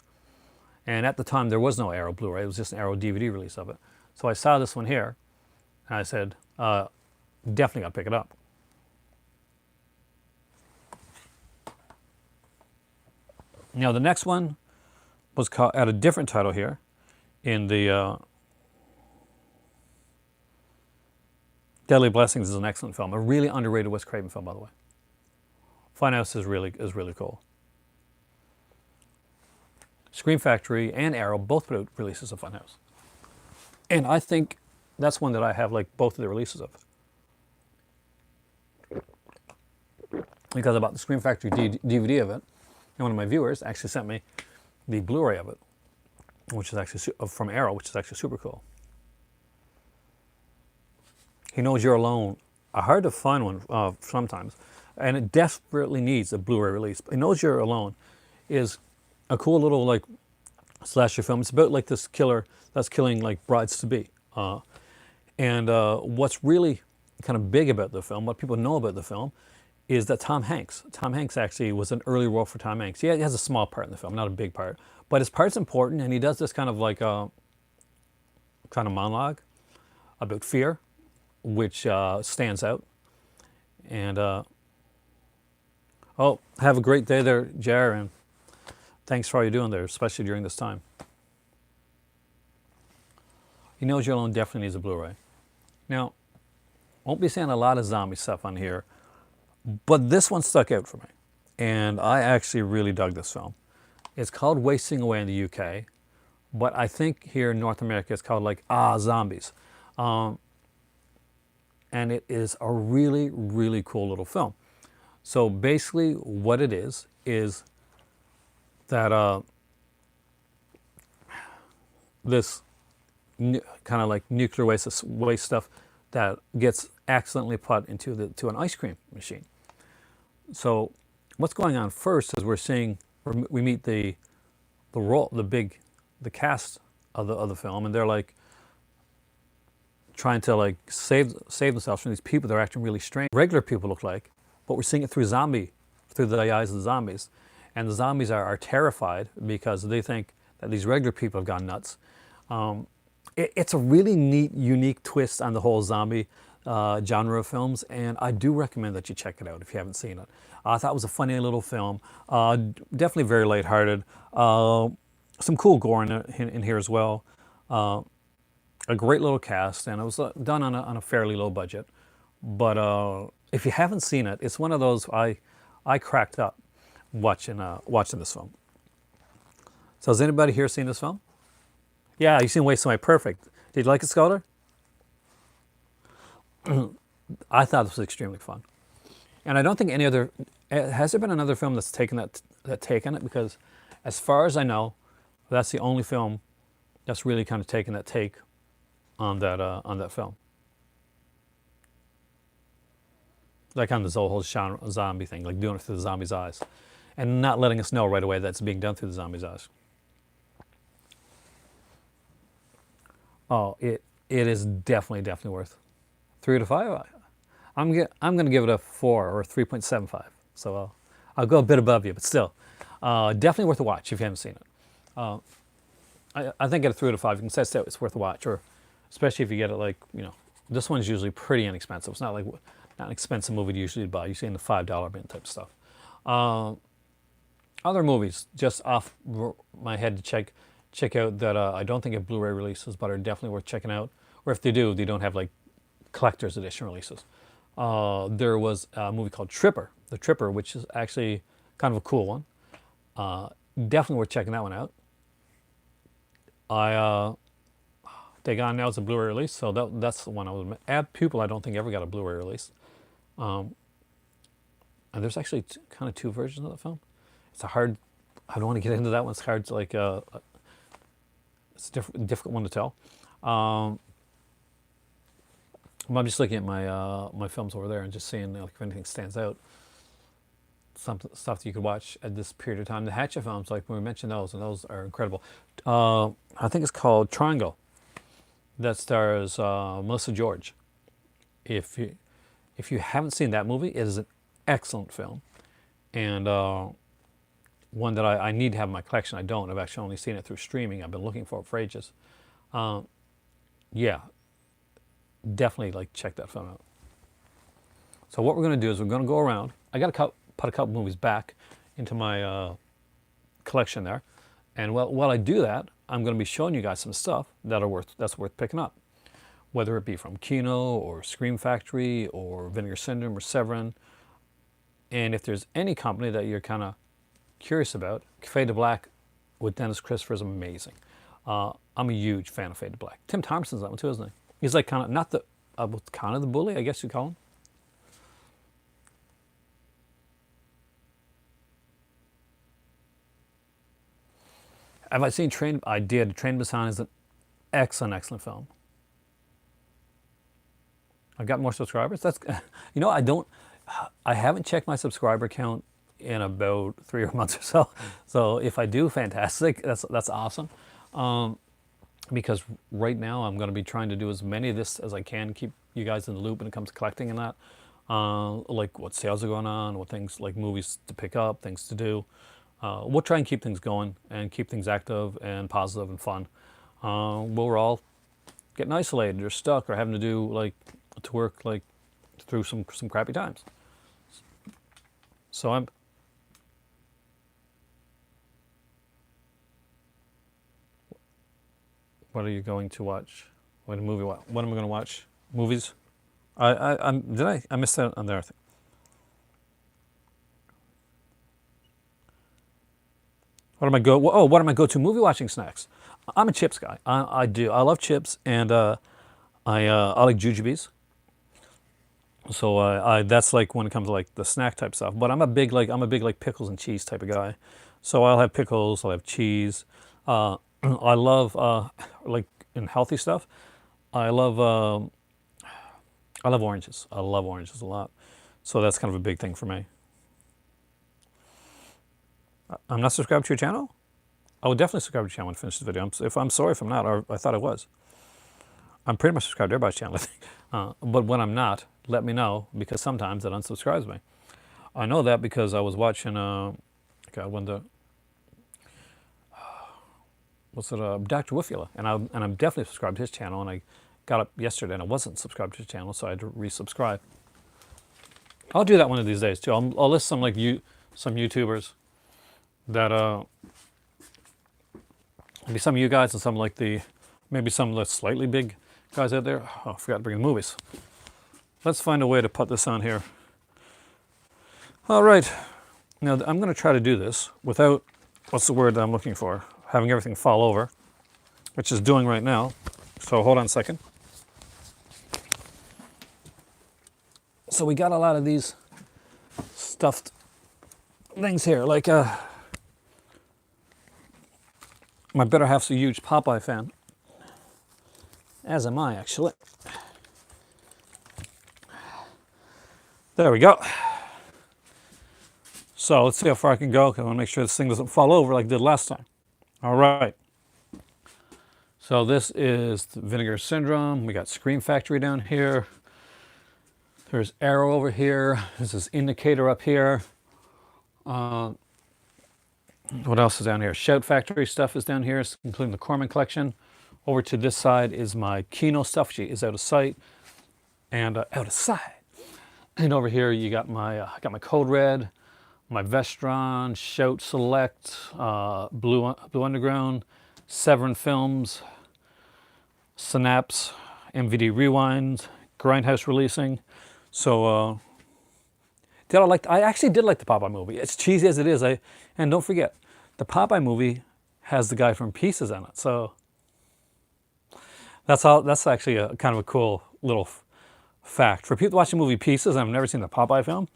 And at the time there was no Arrow Blu-ray. It was just an Arrow DVD release of it. So I saw this one here, and I said, definitely got to pick it up. Now the next one was called, at a different title here, in the Deadly Blessings is an excellent film, a really underrated Wes Craven film, by the way. Funhouse is really cool. Scream Factory and Arrow both put out releases of Funhouse, and I think that's one that I have like both of the releases of, because I bought the Scream Factory DVD of it. And one of my viewers actually sent me the Blu-ray of it, which is actually from Arrow, which is actually super cool. He Knows You're Alone, a hard to find one sometimes, and it desperately needs a Blu-ray release. He Knows You're Alone is a cool little like slasher film. It's about like this killer that's killing like brides-to-be. And what's really kind of big about the film, what people know about the film, is that Tom Hanks actually was an early role for Tom Hanks. Yeah, he has a small part in the film, not a big part, but his part's important, and he does this kind of like kind of monologue about fear, which stands out. And oh, have a great day there, Jar, and thanks for all you're doing there, especially during this time. He Knows You're Alone definitely needs a Blu-ray. Now, won't be seeing a lot of zombie stuff on here. But this one stuck out for me, and I actually really dug this film. It's called Wasting Away in the UK, but I think here in North America it's called like Zombies. And it is a really, really cool little film. So basically what it is that this kind of like nuclear waste stuff that gets accidentally put into to an ice cream machine. So what's going on first is we meet the cast of the film, and they're like trying to like save themselves from these people that are acting really strange. Regular people look like, but we're seeing it through the eyes of the zombies, and the zombies are terrified because they think that these regular people have gone nuts. It's a really neat, unique twist on the whole zombie genre of films, and I do recommend that you check it out if you haven't seen it. I thought it was a funny little film, definitely very lighthearted. Some cool gore in here as well. A great little cast, and it was done on a fairly low budget. But if you haven't seen it, it's one of those I cracked up watching this film. So has anybody here seen this film? Yeah, you've seen Waste Away. Perfect. Did you like it, Scholar? I thought this was extremely fun. And I don't think any other... Has there been another film that's taken it? Because as far as I know, that's the only film that's really kind of taken that take on that film. Like on this whole zombie thing, like doing it through the zombie's eyes. And not letting us know right away that's being done through the zombie's eyes. Oh, it is definitely worth 3 out of 5. I'm going to give it a 4 or 3.75. So I'll go a bit above you, but still, definitely worth a watch if you haven't seen it. I think at a 3 out of 5, you can say it's worth a watch, or especially if you get it like, this one's usually pretty inexpensive. It's not an expensive movie to usually buy. You see in the $5 bin type stuff. Other movies, just off my head to check out that I don't think have Blu-ray releases, but are definitely worth checking out. Or if they do, they don't have like collector's edition releases. There was a movie called The Tripper, which is actually kind of a cool one. Definitely worth checking that one out. They got now it's a Blu-ray release, so that's the one I would. Ab Pupil, I don't think ever got a Blu-ray release. And there's actually kind of 2 versions of the film. It's I don't want to get into that one. It's hard to like. It's a difficult one to tell. I'm just looking at my films over there and just seeing like if anything stands out. Some stuff that you could watch at this period of time. The Hatchet films, like we mentioned those, and those are incredible. I think it's called Triangle. That stars Melissa George. If you haven't seen that movie, it is an excellent film, and one that I need to have in my collection. I don't. I've actually only seen it through streaming. I've been looking for it for ages. Yeah, definitely like check that film out. So what we're going to do is we're going to go around. I got to put a couple movies back into my collection there, and while I do that, I'm going to be showing you guys some stuff that's worth picking up, whether it be from Kino or Scream Factory or Vinegar Syndrome or Severin. And if there's any company that you're kind of curious about, Fade to Black with Dennis Christopher is amazing. I'm a huge fan of Fade to Black. Tim Thomerson's that one too, isn't he? He's like kind of not the kind of the bully, I guess you call him. Have I seen Train? I did. Train to Busan is an excellent film. I've got more subscribers. That's I haven't checked my subscriber count in about 3 months or so. So if I do, fantastic. That's awesome. Because right now I'm going to be trying to do as many of this as I can, keep you guys in the loop when it comes to collecting and that. Like what sales are going on, what things like movies to pick up, things to do. We'll try and keep things going and keep things active and positive and fun. We're all getting isolated or stuck or having to do to work through some crappy times. So what are you going to watch? What am I going to watch? Movies? I missed out on there. What are my go-to movie watching snacks? I'm a chips guy. I do. I love chips, and I like jujubes. So that's like when it comes to like the snack type stuff. But I'm a big like pickles and cheese type of guy. So I'll have pickles. I'll have cheese. I love like in healthy stuff. I love I love oranges. I love oranges a lot. So that's kind of a big thing for me. I'm not subscribed to your channel? I would definitely subscribe to your channel when I finish this video. I'm sorry if I'm not, or I thought I was. I'm pretty much subscribed to everybody's channel, I think. But when I'm not, let me know, because sometimes it unsubscribes me. I know that because I was watching, God, when the, Dr. Wiffula, and I'm definitely subscribed to his channel, and I got up yesterday and I wasn't subscribed to his channel, so I had to resubscribe. I'll do that one of these days too. I'll list some some YouTubers that maybe some of you guys and some like maybe some of the slightly big guys out there. Oh, I forgot to bring the movies. Let's find a way to put this on here. All right. Now I'm going to try to do this without, what's the word that I'm looking for? Having everything fall over, which is doing right now. So hold on a second. So we got a lot of these stuffed things here, like my better half's a huge Popeye fan, as am I actually. There we go. So let's see how far I can go, because I want to make sure this thing doesn't fall over like it did last time. All right. So this is the Vinegar Syndrome. We got Scream Factory down here. There's Arrow over here. There's this Indicator up here. What else is down here? Shout Factory stuff is down here, including the Corman collection. Over to this side is my Kino stuff. She is out of sight and out of sight. And over here you got my Code Red, my Vestron, Shout Select, Blue Underground, Severin Films, Synapse, MVD Rewind, Grindhouse Releasing. So I actually did like the Popeye movie. As cheesy as it is, and don't forget, the Popeye movie has the guy from Pieces in it. So that's actually a kind of a cool little fact. For people watching the movie Pieces, I've never seen the Popeye film.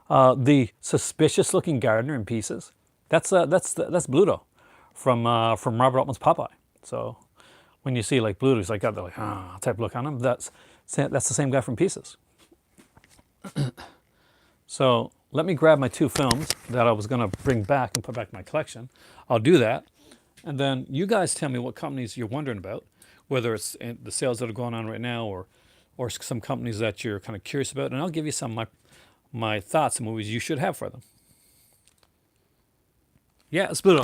The suspicious looking gardener in Pieces, that's Bluto from Robert Altman's Popeye. So when you see like Bluto, he's like got the type look on him. That's the same guy from Pieces. So let me grab my two films that I was going to bring back and put back in my collection. I'll do that. And then you guys tell me what companies you're wondering about, whether it's the sales that are going on right now or some companies that you're kind of curious about. And I'll give you some of my thoughts on movies you should have for them. Yeah, it's Pluto.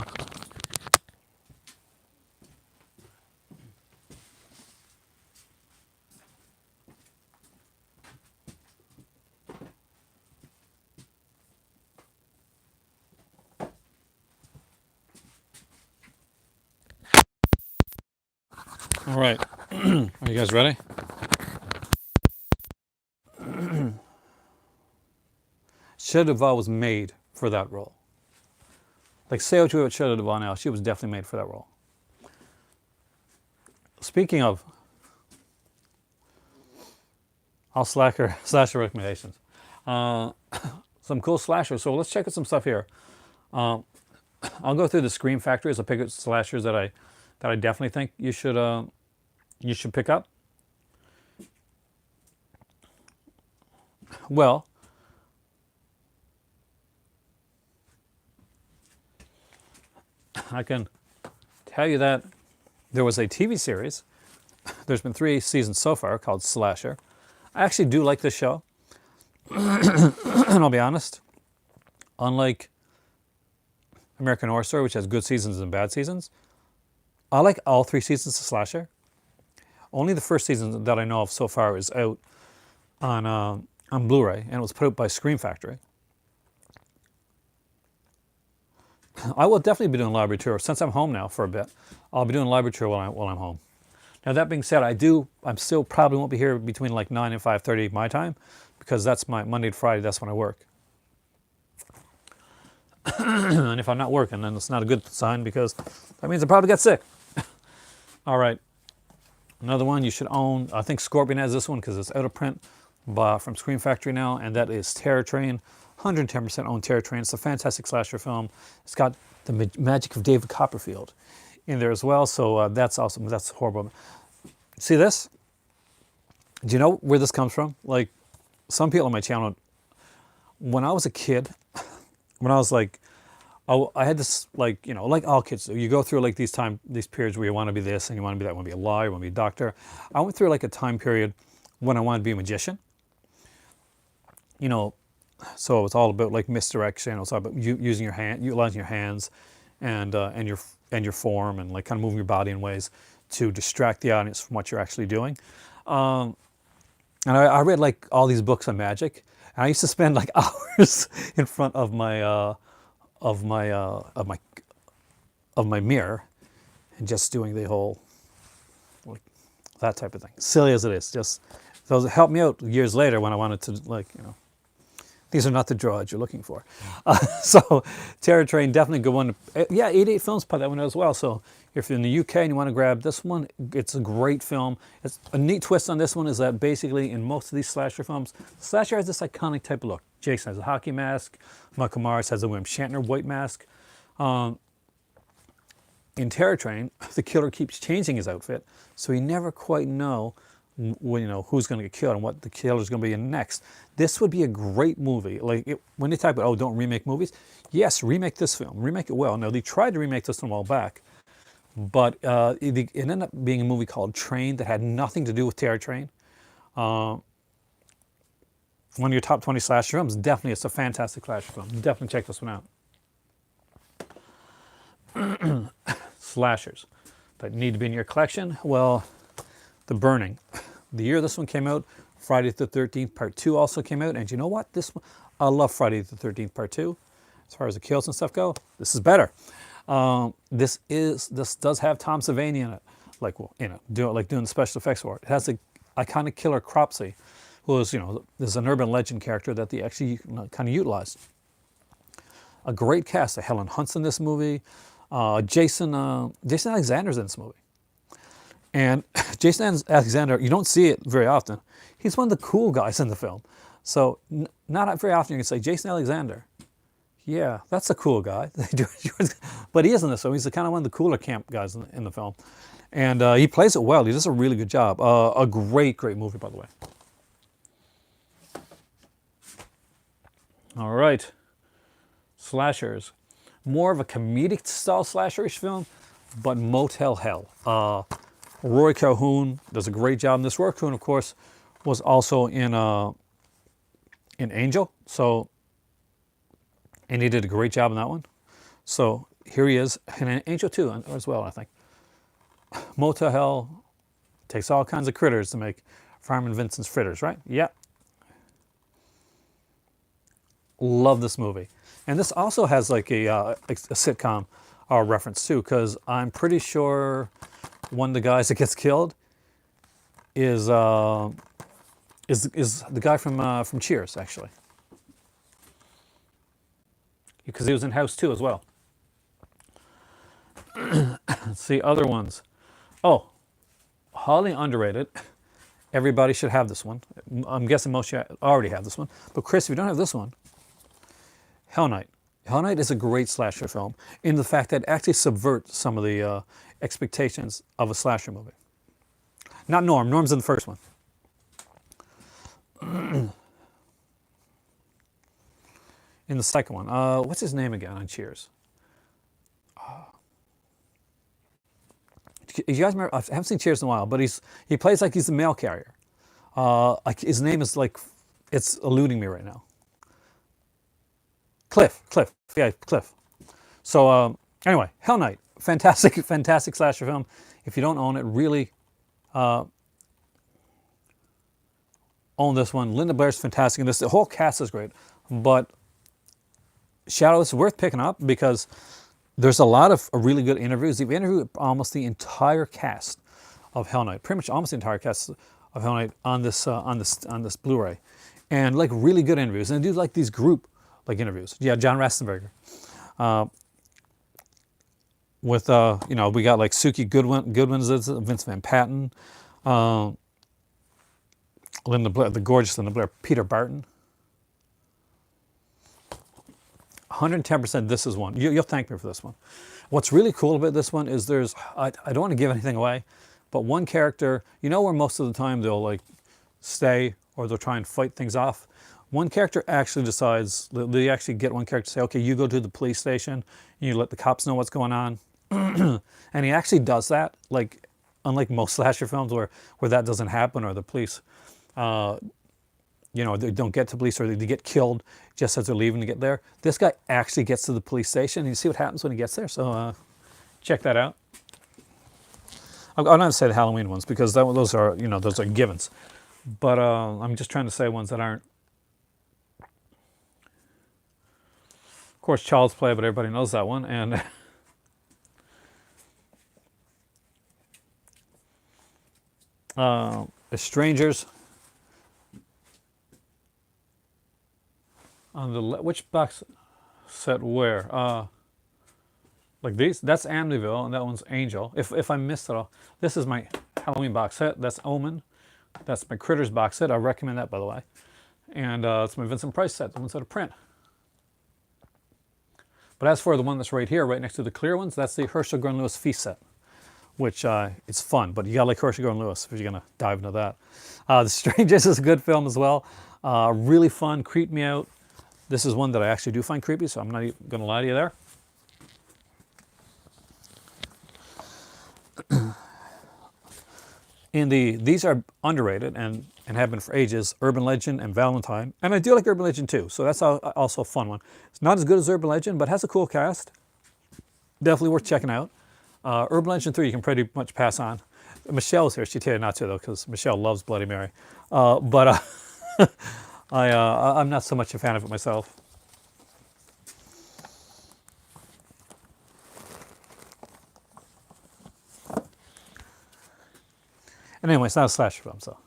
All right, are you guys ready? Shelley Duvall was made for that role. Like, say what you about Shelley Duvall now, she was definitely made for that role. Speaking of, I'll slasher recommendations. Some cool slashers. So let's check out some stuff here. I'll go through the Scream Factories. I'll pick out slashers that I definitely think you should pick up. Well, I can tell you that there was a TV series. There's been 3 seasons so far called Slasher. I actually do like this show. And I'll be honest, unlike American Horror Story, which has good seasons and bad seasons, I like all 3 seasons of Slasher. Only the first season that I know of so far is out on Blu-ray, and it was put out by Scream Factory. I will definitely be doing a library tour. Since I'm home now for a bit, I'll be doing a library tour while I'm home. Now that being said, I'm still probably won't be here between like 9 and 5:30 my time, because that's my Monday to Friday, that's when I work. And if I'm not working, then it's not a good sign because that means I probably got sick. All right. Another one you should own. I think Scorpion has this one because it's out of print from Scream Factory now, and that is Terror Train. 110% own Terror Train. It's a fantastic slasher film. It's got the magic of David Copperfield in there as well, so that's awesome. That's horrible. See this? Do you know where this comes from? Like, some people on my channel, when I was a kid, when I was like, I had this, like, you know, like all kids do. You go through like these periods where you want to be this and you want to be that, you want to be a lawyer, you want to be a doctor. I went through like a time period when I wanted to be a magician. You know, so it's all about like misdirection. It's all about using your hand, utilizing your hands, and your form, and like kind of moving your body in ways to distract the audience from what you're actually doing. And I read like all these books on magic, and I used to spend like hours in front of my mirror and just doing the whole, like, that type of thing. Silly as it is, just so it helped me out years later when I wanted to, like, you know, these are not the draws you're looking for. So Terror Train, definitely a good one. Yeah, 88 Films put that one out as well. So if you're in the UK and you want to grab this one, it's a great film. It's a neat twist on this one is that basically in most of these slasher films, slasher has this iconic type of look. Jason has a hockey mask. Michael Myers has a William Shatner white mask. In Terror Train, the killer keeps changing his outfit, so you never quite know when, you know, who's going to get killed and what the killer's going to be in next. This would be a great movie. Like, when they talk about, oh, don't remake movies, yes, remake this film, remake it well. Now, they tried to remake this one a while back, but it ended up being a movie called Train that had nothing to do with Terror Train. One of your top 20 slasher films, definitely, it's a fantastic slasher film. Definitely check this one out. Slashers that need to be in your collection. Well, The Burning. The year this one came out, Friday the 13th Part 2 also came out. And you know what? This one, I love Friday the 13th Part 2. As far as the kills and stuff go, this is better. This does have Tom Savini in it, like, well, you know, doing the special effects for it. It has the iconic killer Cropsey, who is, you know, there's an urban legend character that they actually kind of utilized. A great cast. Helen Hunt's in this movie. Jason Alexander's in this movie. And Jason Alexander, you don't see it very often. He's one of the cool guys in the film. So not very often you can say, Jason Alexander, yeah, that's a cool guy. But he is in this, so he's kind of one of the cooler camp guys in the film. And he plays it well. He does a really good job. A great movie, by the way. All right. Slashers. More of a comedic style slasherish film, but Motel Hell. Roy Calhoun does a great job in this. Roy Calhoun, of course, was also in Angel, and he did a great job in that one. So here he is, and in Angel 2 as well, I think. Motel Hell takes all kinds of critters to make Fireman Vincent's fritters, right? Yeah. Love this movie. And this also has like a sitcom reference too, because I'm pretty sure one of the guys that gets killed is the guy from Cheers, actually, because he was in House 2 as well. Let's see other ones. Oh, highly underrated. Everybody should have this one. I'm guessing most of you already have this one. But Chris, if you don't have this one, Hell Night. Hell Night is a great slasher film in the fact that it actually subverts some of the expectations of a slasher movie. Not Norm. Norm's in the first one. In the second one. What's his name again on Cheers? You guys remember? I haven't seen Cheers in a while, but he plays like he's the mail carrier. Like his name is like, it's eluding me right now. Cliff. Yeah, Cliff. So anyway, Hell Night. Fantastic slasher film. If you don't own it, really own this one. Linda Blair's fantastic in this. The whole cast is great. But Shadow is worth picking up because there's a lot of really good interviews. We've interviewed almost the entire cast of Hell Night. Pretty much almost the entire cast of Hell Night on this Blu-ray. And like really good interviews. And they do like these group like interviews. Yeah, John Rastenberger. With you know, we got like Suki Goodwin's Vince Van Patten, Linda Blair, the gorgeous Linda Blair, Peter Barton. 110%. This is one. You'll thank me for this one. What's really cool about this one is there's, I don't want to give anything away, but one character, you know where most of the time they'll like stay or they'll try and fight things off. One character actually decides, they actually get one character to say, okay, you go to the police station and you let the cops know what's going on. And he actually does that, like unlike most slasher films where that doesn't happen or the police, you know, they don't get to police or they get killed just as they're leaving to get there. This guy actually gets to the police station. And you see what happens when he gets there. So check that out. I'll not say the Halloween ones because those are, you know, those are givens. But I'm just trying to say ones that aren't. Of course, Child's Play, but everybody knows that one. And Strangers. On the which box set where? Like these, that's Amityville, and that one's Angel. If I missed it all, this is my Halloween box set. That's Omen. That's my Critters box set. I recommend that, by the way. And it's my Vincent Price set, the ones that are print. But as for the one that's right here, right next to the clear ones, that's the Herschel Gordon Lewis Feast set, which it's fun, but you gotta like Herschel Gordon Lewis if you're gonna dive into that. The Strangers is a good film as well. Really fun, creeped me out. This is one that I actually do find creepy, so I'm not even gonna lie to you there. These are underrated and have been for ages, Urban Legend and Valentine. And I do like Urban Legend too, so that's also a fun one. It's not as good as Urban Legend, but has a cool cast. Definitely worth checking out. Urban Legend 3 you can pretty much pass on. Michelle's here, she'd tell you not to though, because Michelle loves Bloody Mary. But I'm not so much a fan of it myself. And anyway, it's not a slasher film, so.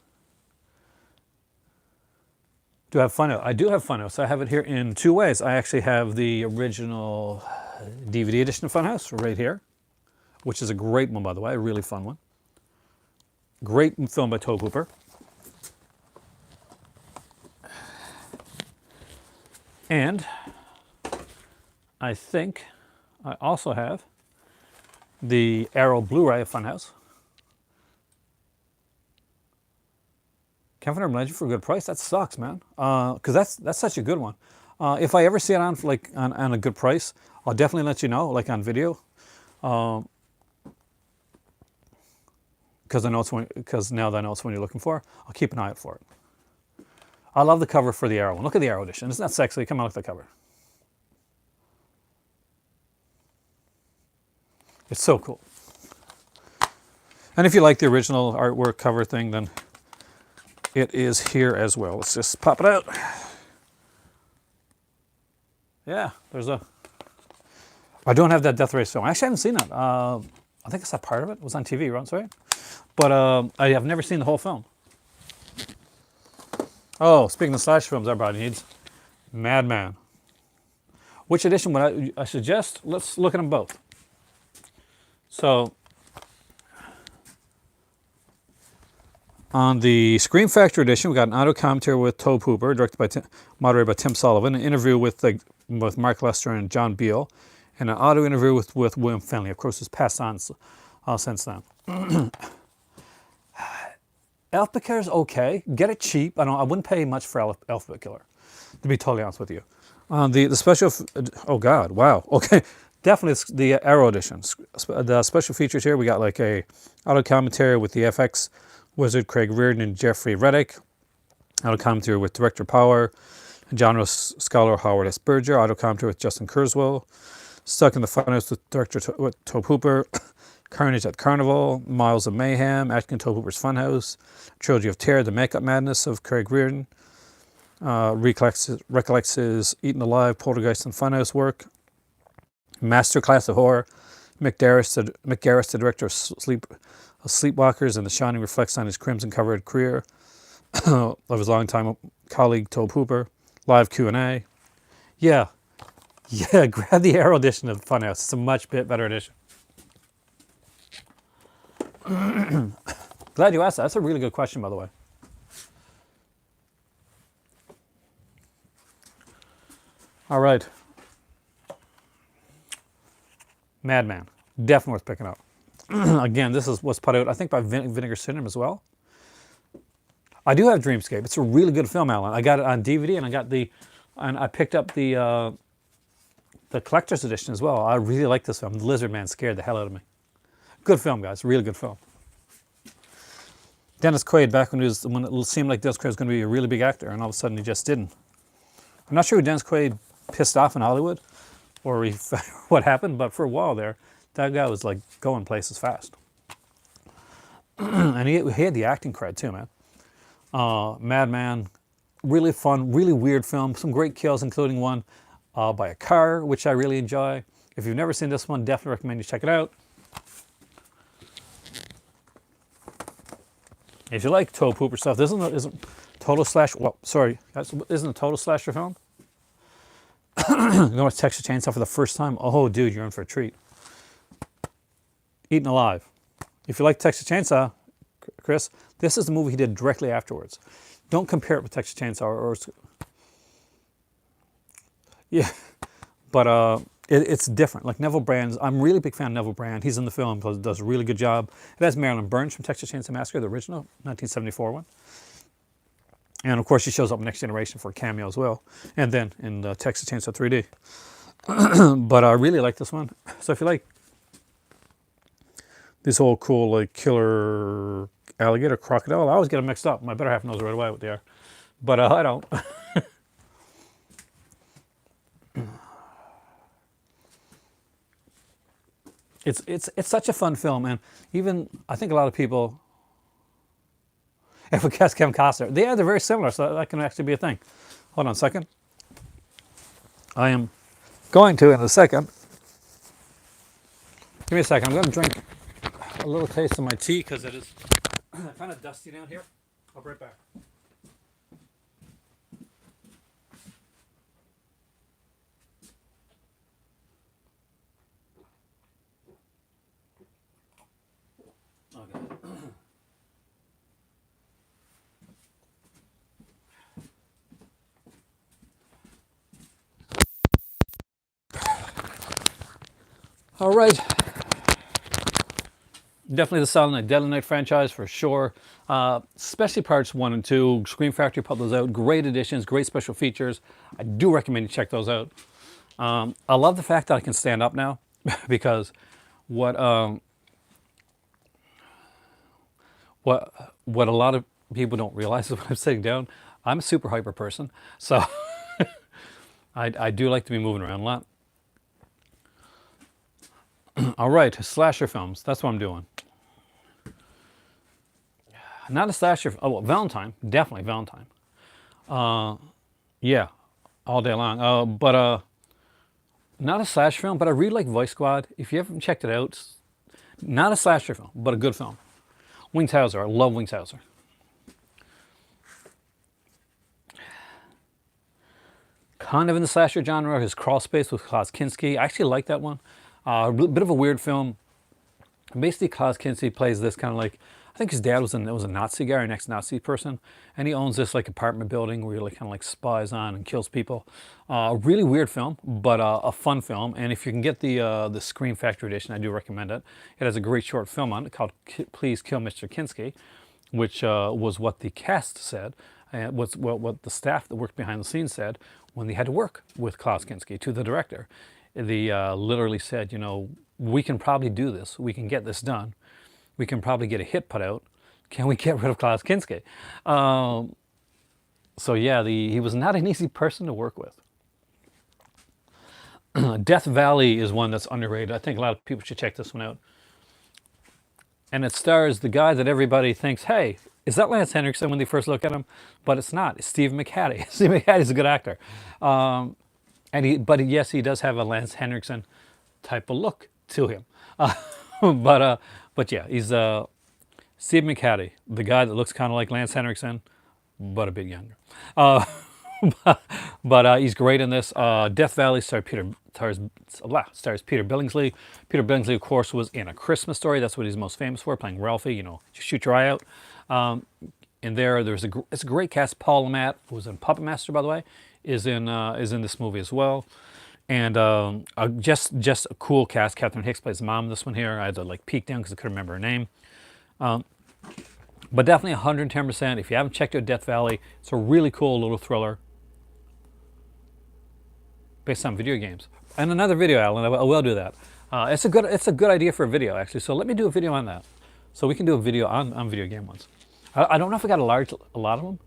Do I have Funhouse? I do have Funhouse. I have it here in two ways. I actually have the original DVD edition of Funhouse right here, which is a great one, by the way, a really fun one. Great film by Tobe Hooper. And I think I also have the Arrow Blu-ray of Funhouse. Can't find Urban Legend for a good price. That sucks, man. Because that's such a good one. If I ever see it on on a good price, I'll definitely let you know, like on video. Because I know because now that I know it's what you're looking for, I'll keep an eye out for it. I love the cover for the Arrow one. Look at the Arrow edition. Isn't that sexy? Come on, look at the cover. It's so cool. And if you like the original artwork cover thing, then it is here as well. Let's just pop it out. Yeah, there's a. I don't have that Death Race film. I actually haven't seen that. I think I saw part of it. It was on TV, right? But I have never seen the whole film. Oh, speaking of slash films, everybody needs Madman. Which edition would I suggest? Let's look at them both. So, on the Scream Factory edition, we got an audio commentary with Tobe Hooper, moderated by Tim Sullivan, an interview with Mark Lester and John Beale, and an audio interview with William Finley. Of course, it's passed on since then. Alphabet Killer's okay. Get it cheap. I wouldn't pay much for Alphabet Killer, to be totally honest with you. The special, oh God, wow. Okay, definitely it's the Arrow edition. The special features here, we got like a audio commentary with the FX wizard Craig Reardon and Jeffrey Reddick. Audio commentary with Director Power, genre scholar Howard S. Berger. Audio commentary with Justin Kurzweil. Stuck in the Funhouse with Director Tobe Hooper. Carnage at Carnival, Miles of Mayhem, Atkin Tobe Hooper's Funhouse, Trilogy of Terror, The Makeup Madness of Craig Reardon, recollects his Eaten Alive, Poltergeist, and Funhouse work, Masterclass of Horror, Mick Garris, the director of Sleepwalkers, and The Shining, reflects on his crimson-covered career of his longtime colleague Tobe Hooper, live Q&A. Yeah, Yeah, grab the Arrow edition of the Funhouse. It's a much better edition. Glad you asked that. That's a really good question, by the way. All right. Madman. Definitely worth picking up. Again, this is what's put out, I think, by Vinegar Syndrome as well. I do have Dreamscape. It's a really good film, Alan. I got it on DVD, and I picked up the collector's edition as well. I really like this film. The Lizard Man scared the hell out of me. Good film, guys. Really good film. Dennis Quaid, back when it seemed like Dennis Quaid was going to be a really big actor, and all of a sudden he just didn't. I'm not sure who Dennis Quaid pissed off in Hollywood, or what happened, but for a while there, that guy was like going places fast. And he had the acting cred too, man. Madman, really fun, really weird film. Some great kills, including one by a car, which I really enjoy. If you've never seen this one, definitely recommend you check it out. If you like toe pooper stuff, this isn't total slash. Well, sorry, guys, isn't a total slasher film. You know what, Texas Chainsaw for the first time? Oh, dude, you're in for a treat. Eaten Alive. If you like Texas Chainsaw, Chris, this is the movie he did directly afterwards. Don't compare it with Texas Chainsaw or yeah, but it's different. Like Neville Brand, I'm really big fan of Neville Brand. He's in the film, does a really good job. It has Marilyn Burns from Texas Chainsaw Massacre, the original 1974 one. And of course, she shows up in Next Generation for a cameo as well. And then in Texas Chainsaw 3D. But I really like this one. So if you like this whole cool like killer alligator crocodile, I always get them mixed up. My better half knows right away what they are. But I don't. It's such a fun film, and even I think a lot of people, if we cast Kevin Costner, they're very similar, so that can actually be a thing. Hold on a second. I am going to in a second. Give me a second. I'm going to drink a little taste of my tea because it is kind of dusty down here. I'll be right back. All right. Definitely the Silent Night, Deadly Night franchise for sure. Especially parts 1 and 2. Scream Factory put those out. Great editions, great special features. I do recommend you check those out. I love the fact that I can stand up now because what a lot of people don't realize is when I'm sitting down, I'm a super hyper person. So I do like to be moving around a lot. All right, slasher films. That's what I'm doing. Not a slasher. Oh, well, Valentine. Definitely Valentine. Yeah, all day long. But not a slasher film, but I really like Vice Squad. If you haven't checked it out, not a slasher film, but a good film. Wings Hauser. I love Wings Hauser. Kind of in the slasher genre. His Crawl Space with Klaus Kinski. I actually like that one. A bit of a weird film. Basically, Klaus Kinski plays this kind of like, I think his dad was a Nazi guy or an ex-Nazi person, and he owns this like apartment building where he like kind of like spies on and kills people. A really weird film, but a fun film. And if you can get the Scream Factory edition, I do recommend it. It has a great short film on it called "Please Kill Mr. Kinski," which was what the cast said, and what the staff that worked behind the scenes said when they had to work with Klaus Kinski to the director. They literally said, you know, we can probably do this. We can get this done. We can probably get a hit put out. Can we get rid of Klaus Kinski? So yeah, he was not an easy person to work with. Death Valley is one that's underrated. I think a lot of people should check this one out. And it stars the guy that everybody thinks, hey, is that Lance Henriksen when they first look at him? But it's not. It's Steve McHattie. Steve McHattie's a good actor. But yes, he does have a Lance Henriksen type of look to him. But yeah, he's Steve McHattie, the guy that looks kind of like Lance Henriksen, but a bit younger. But he's great in this. Death Valley stars Peter Billingsley. Peter Billingsley, of course, was in A Christmas Story. That's what he's most famous for, playing Ralphie. You know, shoot your eye out. In it's a great cast. Paul Lamont, who was in Puppet Master, by the way, is in this movie as well. And just a cool cast. Catherine Hicks plays mom in this one here. I had to like peek down because I couldn't remember her name. But definitely 110%. If you haven't checked out Death Valley, it's a really cool little thriller based on video games. And another video, Alan, I will do that. It's a good idea for a video, actually. So let me do a video on that. So we can do a video on video game ones. I don't know if I got a lot of them,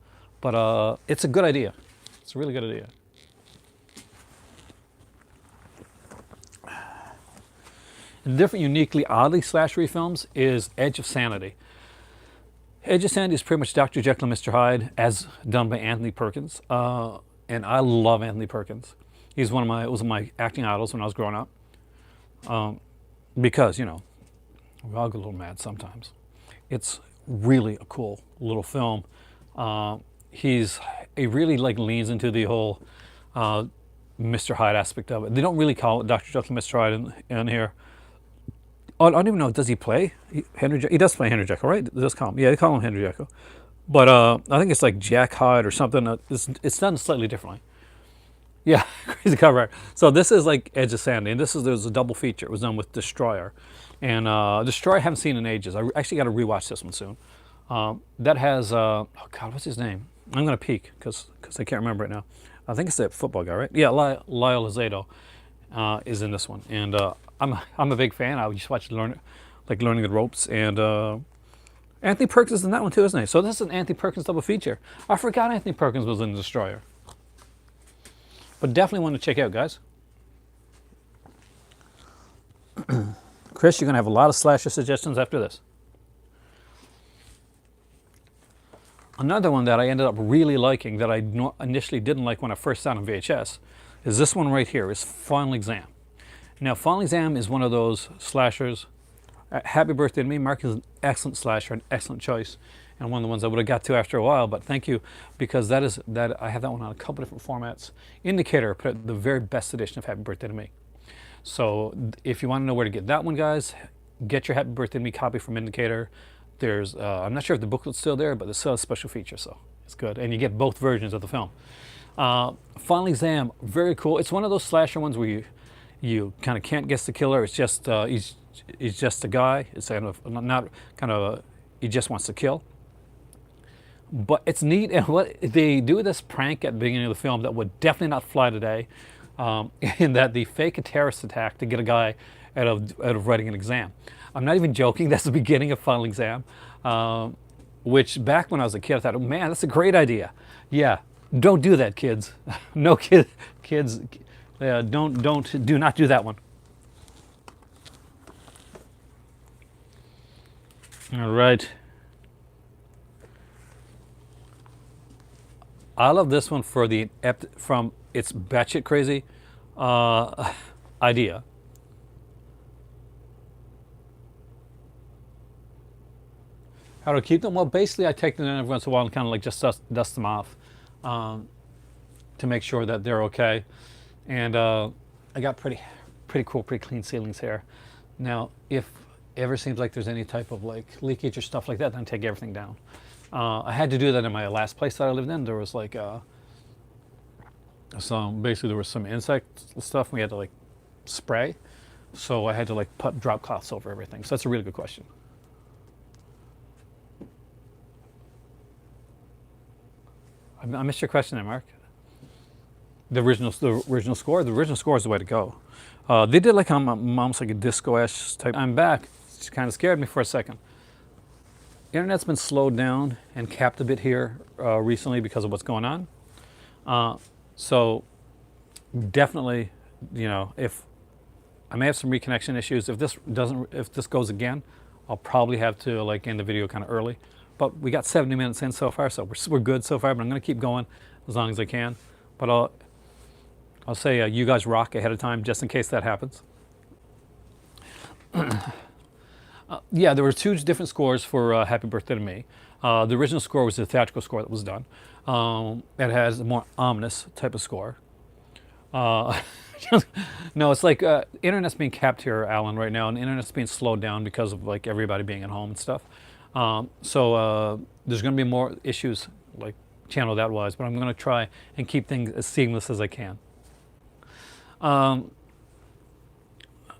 but it's a good idea. It's a really good idea. And different, uniquely, oddly slashery films is Edge of Sanity. Edge of Sanity is pretty much Dr. Jekyll and Mr. Hyde, as done by Anthony Perkins. And I love Anthony Perkins. He's one of my acting idols when I was growing up. Because, you know, we all get a little mad sometimes. It's really a cool little film. He really like leans into the whole Mr. Hyde aspect of it. They don't really call it Dr. Jekyll and Mr. Hyde in here. I don't even know, does he play Henry Jekyll? He does play Henry Jekyll, right? They just call him, yeah, they call him Henry Jekyll. But I think it's like Jack Hyde or something. It's done slightly differently. Yeah, crazy cover art. So this is like Edge of Sanity, and there's a double feature. It was done with Destroyer. And Destroyer I haven't seen in ages. I actually got to rewatch this one soon. That has, oh God, what's his name? I'm going to peek because I can't remember it now. I think it's that football guy, right? Yeah, Lyle Lozado is in this one. And I'm a big fan. I just watch learning the ropes. And Anthony Perkins is in that one too, isn't he? So this is an Anthony Perkins double feature. I forgot Anthony Perkins was in Destroyer. But definitely want to check out, guys. Chris, you're going to have a lot of slasher suggestions after this. Another one that I ended up really liking that I initially didn't like when I first saw it on VHS is this one right here, is Final Exam. Now, Final Exam is one of those slashers. Happy Birthday to Me. Mark is an excellent slasher, an excellent choice, and one of the ones I would have got to after a while, but thank you, because I have that one on a couple different formats. Indicator put out the very best edition of Happy Birthday to Me. So if you want to know where to get that one, guys, get your Happy Birthday to Me copy from Indicator. There's, I'm not sure if the booklet's still there, but there's still a special feature, so it's good. And you get both versions of the film. Final Exam, very cool. It's one of those slasher ones where you kind of can't guess the killer. It's just, he's just a guy. It's kind of, he just wants to kill. But it's neat, and what they do this prank at the beginning of the film that would definitely not fly today, in that they fake a terrorist attack to get a guy out of writing an exam. I'm not even joking. That's the beginning of Final Exam, which back when I was a kid, I thought, oh man, that's a great idea. Yeah, don't do that, kids. No kids, do not do that one. All right. I love this one from its batshit crazy idea. How to keep them? Well, basically I take them in every once in a while and kind of like just dust them off to make sure that they're okay. And I got pretty cool, pretty clean ceilings here. Now, if ever seems like there's any type of like leakage or stuff like that, then take everything down. I had to do that in my last place that I lived in. There was like basically there was some insect stuff we had to like spray. So I had to like put drop cloths over everything. So that's a really good question. I missed your question there, Mark. The original score is the way to go. They did like almost like a disco-esque type. I'm back. It kind of scared me for a second. Internet's been slowed down and capped a bit here recently because of what's going on. So definitely, you know, if I may have some reconnection issues, if this goes again, I'll probably have to like end the video kind of early. But we got 70 minutes in so far, so we're good so far. But I'm going to keep going as long as I can. But I'll say you guys rock ahead of time just in case that happens. Yeah, there were two different scores for Happy Birthday to Me. The original score was the theatrical score that was done. It has a more ominous type of score. No, it's like internet's being capped here, Alan, right now, and the internet's being slowed down because of like everybody being at home and stuff. So there's going to be more issues like channel that wise, but I'm going to try and keep things as seamless as I can.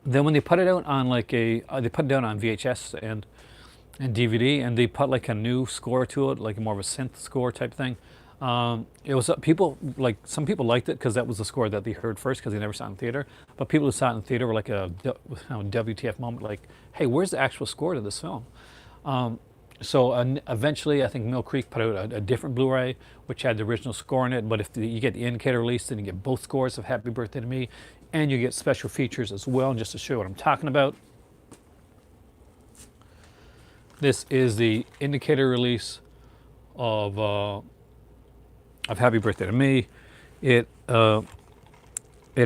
Then when they put it out on like they put it out on VHS and DVD, and they put like a new score to it, like more of a synth score type thing. It was people like some people liked it because that was the score that they heard first because they never saw it in theater. But people who saw it in theater were like a WTF moment, like, hey, where's the actual score to this film? So eventually, I think Mill Creek put out a different Blu-ray which had the original score in it. But if you get the indicator release, then you get both scores of Happy Birthday to Me, and you get special features as well. And just to show you what I'm talking about, this is the indicator release of Happy Birthday to Me. It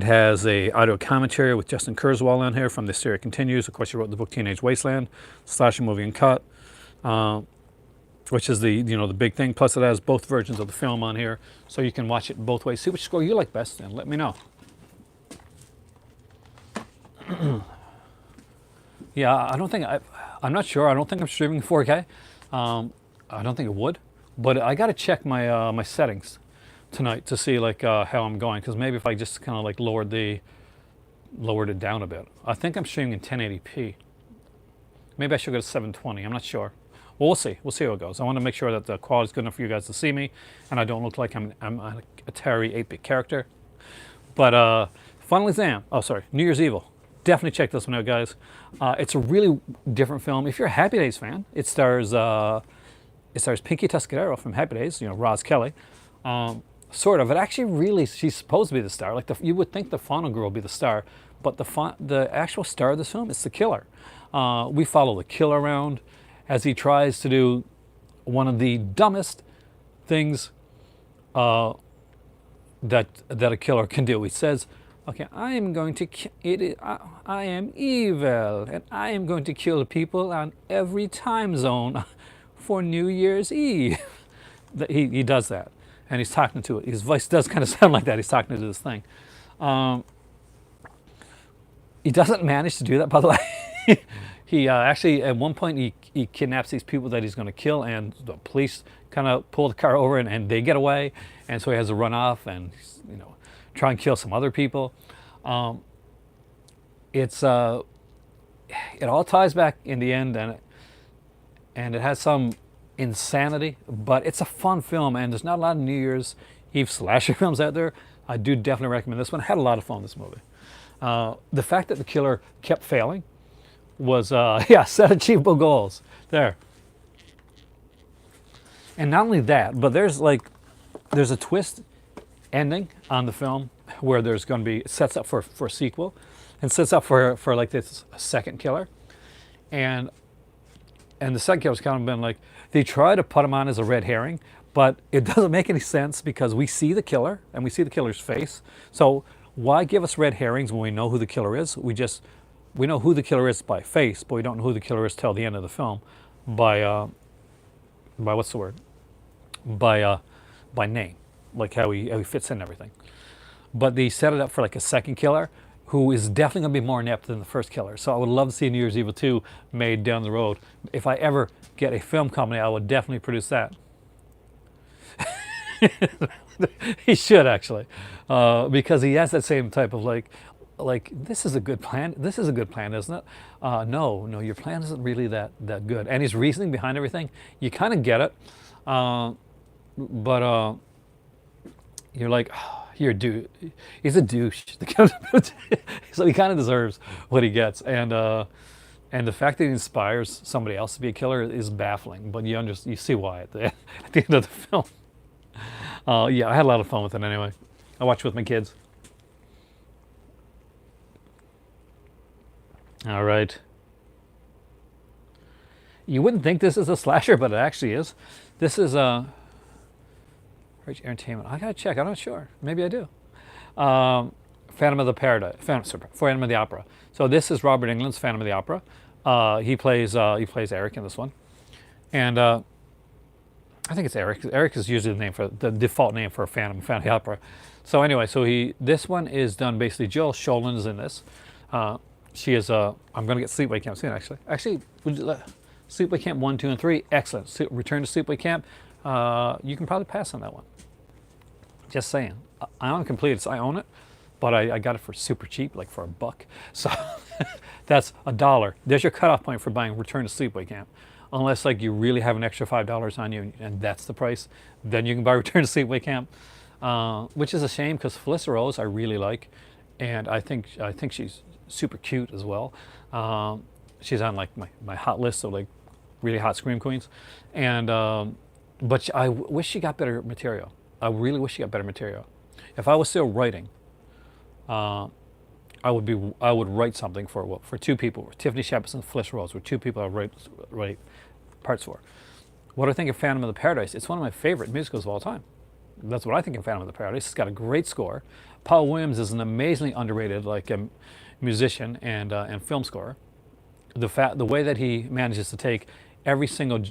has a audio commentary with Justin Kurzweil on here from The Series Continues. Of course, he wrote the book Teenage Wasteland, Slasher Movie and Cut, which is the the big thing. Plus, it has both versions of the film on here, so you can watch it both ways. See which score you like best, and let me know. Yeah, I'm not sure. I don't think I'm streaming 4K. I don't think it would, but I got to check my my settings tonight to see like how I'm going, because maybe if I just kind of like lowered it down a bit. I think I'm streaming in 1080p. Maybe I should go to 720. I'm not sure. Well, we'll see. We'll see how it goes. I want to make sure that the quality is good enough for you guys to see me, and I don't look like I'm a Atari 8-bit character. But Final Exam. Oh, sorry. New Year's Evil. Definitely check this one out, guys. It's a really different film. If you're a Happy Days fan, it stars Pinky Tuscadero from Happy Days. Roz Kelly. Sort of. It actually really, she's supposed to be the star. Like you would think the Fauna Girl would be the star, but the actual star of this film is the killer. We follow the killer around as he tries to do one of the dumbest things that a killer can do. He says, "Okay, I am going to I am evil, and I am going to kill people on every time zone for New Year's Eve." He does that, and he's talking to it. His voice does kind of sound like that. He's talking to this thing. He doesn't manage to do that, by the way. He actually, at one point, he kidnaps these people that he's going to kill, and the police kind of pull the car over, and they get away, and so he has to run off and try and kill some other people. It all ties back in the end, and it has some insanity, but it's a fun film, and there's not a lot of New Year's Eve slasher films out there. I do definitely recommend this one. I had a lot of fun with this movie. The fact that the killer kept failing was, set achievable goals. There. And not only that, but there's a twist ending on the film where there's going to be, it sets up for a sequel, and sets up for like this second killer. And the second killer's kind of been like, they try to put him on as a red herring, but it doesn't make any sense because we see the killer and we see the killer's face. So why give us red herrings when we know who the killer is? We know who the killer is by face, but we don't know who the killer is till the end of the film by what's the word? By name, like how he fits in and everything. But they set it up for like a second killer who is definitely going to be more inept than the first killer. So I would love to see New Year's Evil 2 made down the road. If I ever get a film company, I would definitely produce that. He should actually, because he has that same type of like this is a good plan. This is a good plan, isn't it? No, your plan isn't really that good. And his reasoning behind everything, you kind of get it, but you're like, you're a dude. He's a douche. So he kind of deserves what he gets. And the fact that he inspires somebody else to be a killer is baffling. But you see why at the end of the film. I had a lot of fun with it anyway. I watched it with my kids. All right. You wouldn't think this is a slasher, but it actually is. This is Rich Entertainment. I gotta check. I'm not sure. Maybe I do. Phantom of the Opera. So this is Robert Englund's Phantom of the Opera. He plays Eric in this one, and I think it's Eric. Eric is usually the default name for a Phantom of the Opera. So anyway, this one is done basically. Jill Schoelen is in this. She is I'm going to get Sleepaway Camp soon, actually. Sleepaway Camp 1, 2, and 3, excellent. Return to Sleepaway Camp, you can probably pass on that one. Just saying. I own completed, so I own it, but I got it for super cheap, like for $1. So that's $1. There's your cutoff point for buying Return to Sleepaway Camp. Unless like you really have an extra $5 on you and that's the price, then you can buy Return to Sleepaway Camp, which is a shame because Felissa Rose I really like, and I think she's super cute as well. She's on like my hot list of like really hot scream queens, and but I wish she got better material. I really wish she got better material. If I was still writing, I would write something for two people. Tiffany Shepard and Felissa Rose were two people I would write parts for. What do I think of Phantom of the Paradise? It's one of my favorite musicals of all time. That's what I think of Phantom of the Paradise. It's got a great score. Paul Williams is an amazingly underrated musician and film scorer. The way that he manages to take every single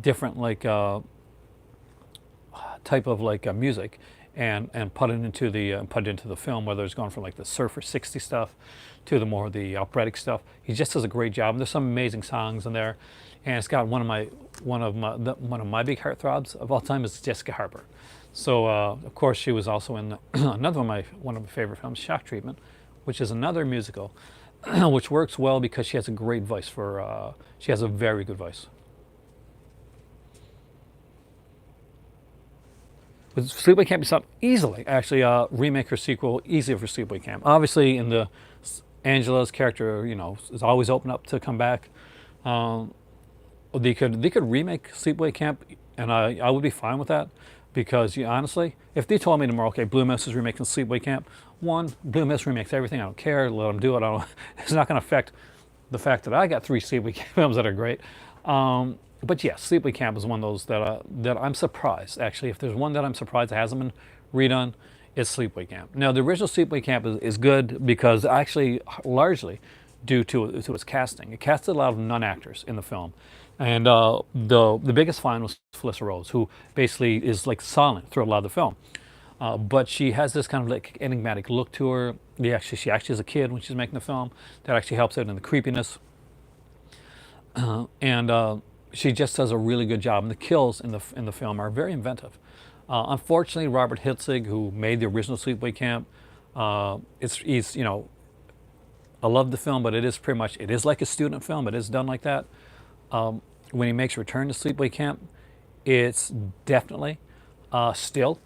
different type of music and put it into the film, whether it's going from like the surfer 60 stuff to the more the operatic stuff. He just does a great job. And there's some amazing songs in there, and it's got one of my big heartthrobs of all time is Jessica Harper. So of course she was also in another one of my favorite films, Shock Treatment, which is another musical, which works well because she has a great voice she has a very good voice. With Sleepaway Camp, it's easily actually remake or sequel easier for Sleepaway Camp. Obviously, Angela's character, is always open up to come back. They could remake Sleepaway Camp, and I would be fine with that because honestly, if they told me tomorrow, okay, Blue Mist is remaking Sleepaway Camp, Blue Mist remakes everything. I don't care. Let them do it. It's not going to affect the fact that I got 3 Sleepaway Camp films that are great. But yes, Sleepaway Camp is one of those that I'm surprised. Actually, if there's one that I'm surprised that hasn't been redone, it's Sleepaway Camp. Now, the original Sleepaway Camp is good because actually largely due to its casting. It casted a lot of non-actors in the film. And the biggest find was Felissa Rose, who basically is like silent through a lot of the film. But she has this kind of like enigmatic look to her. She actually is a kid when she's making the film. That actually helps out in the creepiness. She just does a really good job, and the kills in the film are very inventive. Unfortunately, Robert Hitzig, who made the original Sleepaway Camp, I love the film, but it is like a student film. It is done like that. When he makes Return to Sleepaway Camp, it's definitely still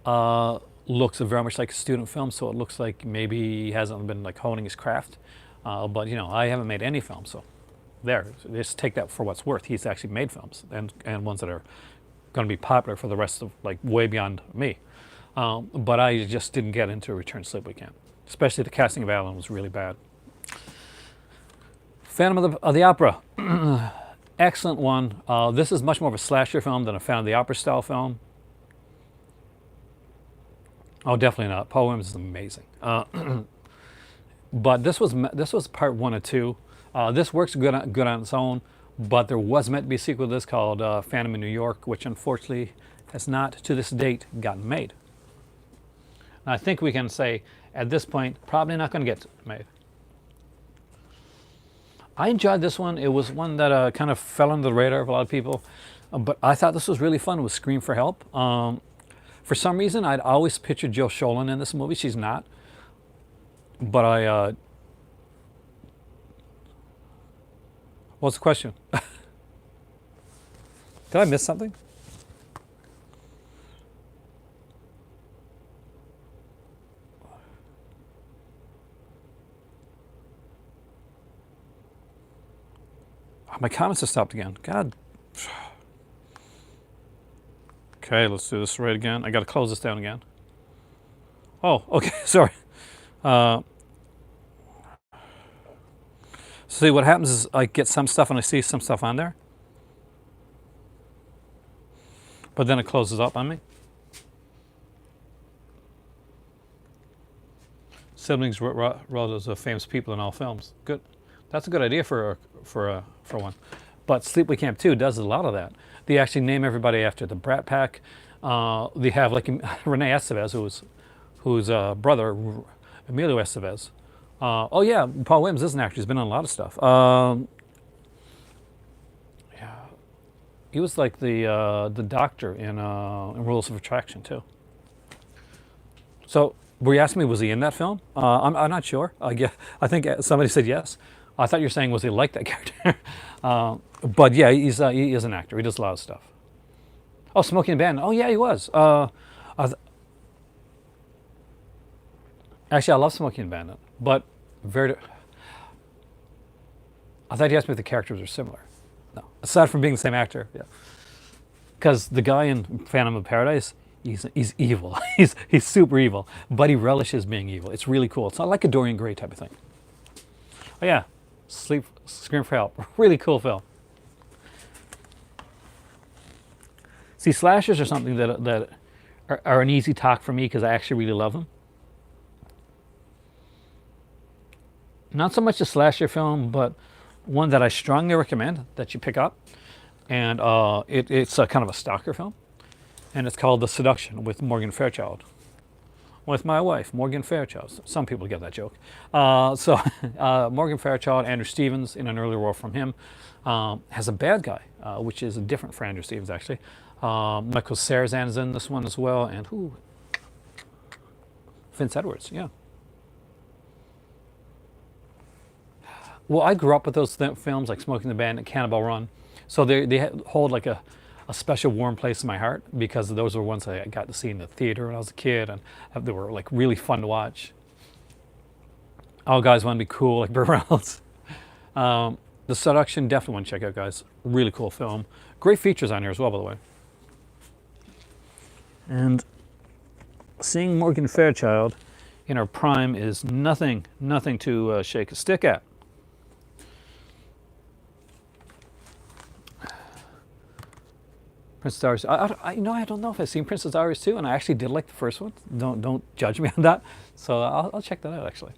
looks very much like a student film. So it looks like maybe he hasn't been like honing his craft. But I haven't made any film, so. There, just take that for what's worth. He's actually made films and ones that are going to be popular for the rest of way beyond me. But I just didn't get into Return to Sleepaway Camp. Especially the casting of Alan was really bad. Phantom of the Opera, excellent one. This is much more of a slasher film than a Phantom of the Opera style film. Oh, definitely not. Paul Williams is amazing. But this was part 1 of 2. This works good on its own, but there was meant to be a sequel to this called Phantom in New York, which unfortunately has not, to this date, gotten made. And I think we can say, at this point, probably not going to get made. I enjoyed this one. It was one that kind of fell under the radar of a lot of people, but I thought this was really fun. It was Scream for Help. For some reason, I'd always pictured Jill Schoelen in this movie. She's not. But what's the question? Did I miss something? Oh, my comments have stopped again. God. Okay, let's do this right again. I got to close this down again. Oh, okay, sorry. See, what happens is I get some stuff and I see some stuff on there. But then it closes up on me. Siblings, relatives of famous people in all films. Good. That's a good idea for one. But Sleepaway Camp 2 does a lot of that. They actually name everybody after the Brat Pack. They have like Renee Estevez, who's brother, Emilio Estevez. Oh yeah, Paul Williams is an actor. He's been on a lot of stuff. Yeah, he was like the doctor in Rules of Attraction too. So were you asking me, was he in that film? I'm not sure. I think somebody said yes. I thought you were saying, was he like that character? But yeah, he is an actor. He does a lot of stuff. Oh, Smokey and the Bandit. Oh yeah, he was. Actually, I love Smokey and the Bandit, but I thought you asked me if the characters are similar. No, aside from being the same actor, yeah. Because the guy in Phantom of Paradise, he's evil. he's super evil, but he relishes being evil. It's really cool. It's not like a Dorian Gray type of thing. Oh yeah, Scream for Help. Really cool film. See, slashers are something that are an easy talk for me because I actually really love them. Not so much a slasher film, but one that I strongly recommend that you pick up. And it's a kind of a stalker film. And it's called The Seduction with Morgan Fairchild. With my wife, Morgan Fairchild. Some people get that joke. Morgan Fairchild, Andrew Stevens, in an earlier role from him, has a bad guy, which is different for Andrew Stevens, actually. Michael Sarazan is in this one as well. And who? Vince Edwards, yeah. Well, I grew up with those films like Smoking the Bandit, Cannonball Run. So they hold like a special warm place in my heart because those were ones I got to see in the theater when I was a kid, and they were like really fun to watch. All guys want to be cool like Burt Reynolds. The Seduction, definitely want to check out, guys. Really cool film. Great features on here as well, by the way. And seeing Morgan Fairchild in her prime is nothing to shake a stick at. Princess Diaries. I don't know if I've seen Princess Diaries 2, and I actually did like the first one. Don't judge me on that. So I'll check that out actually.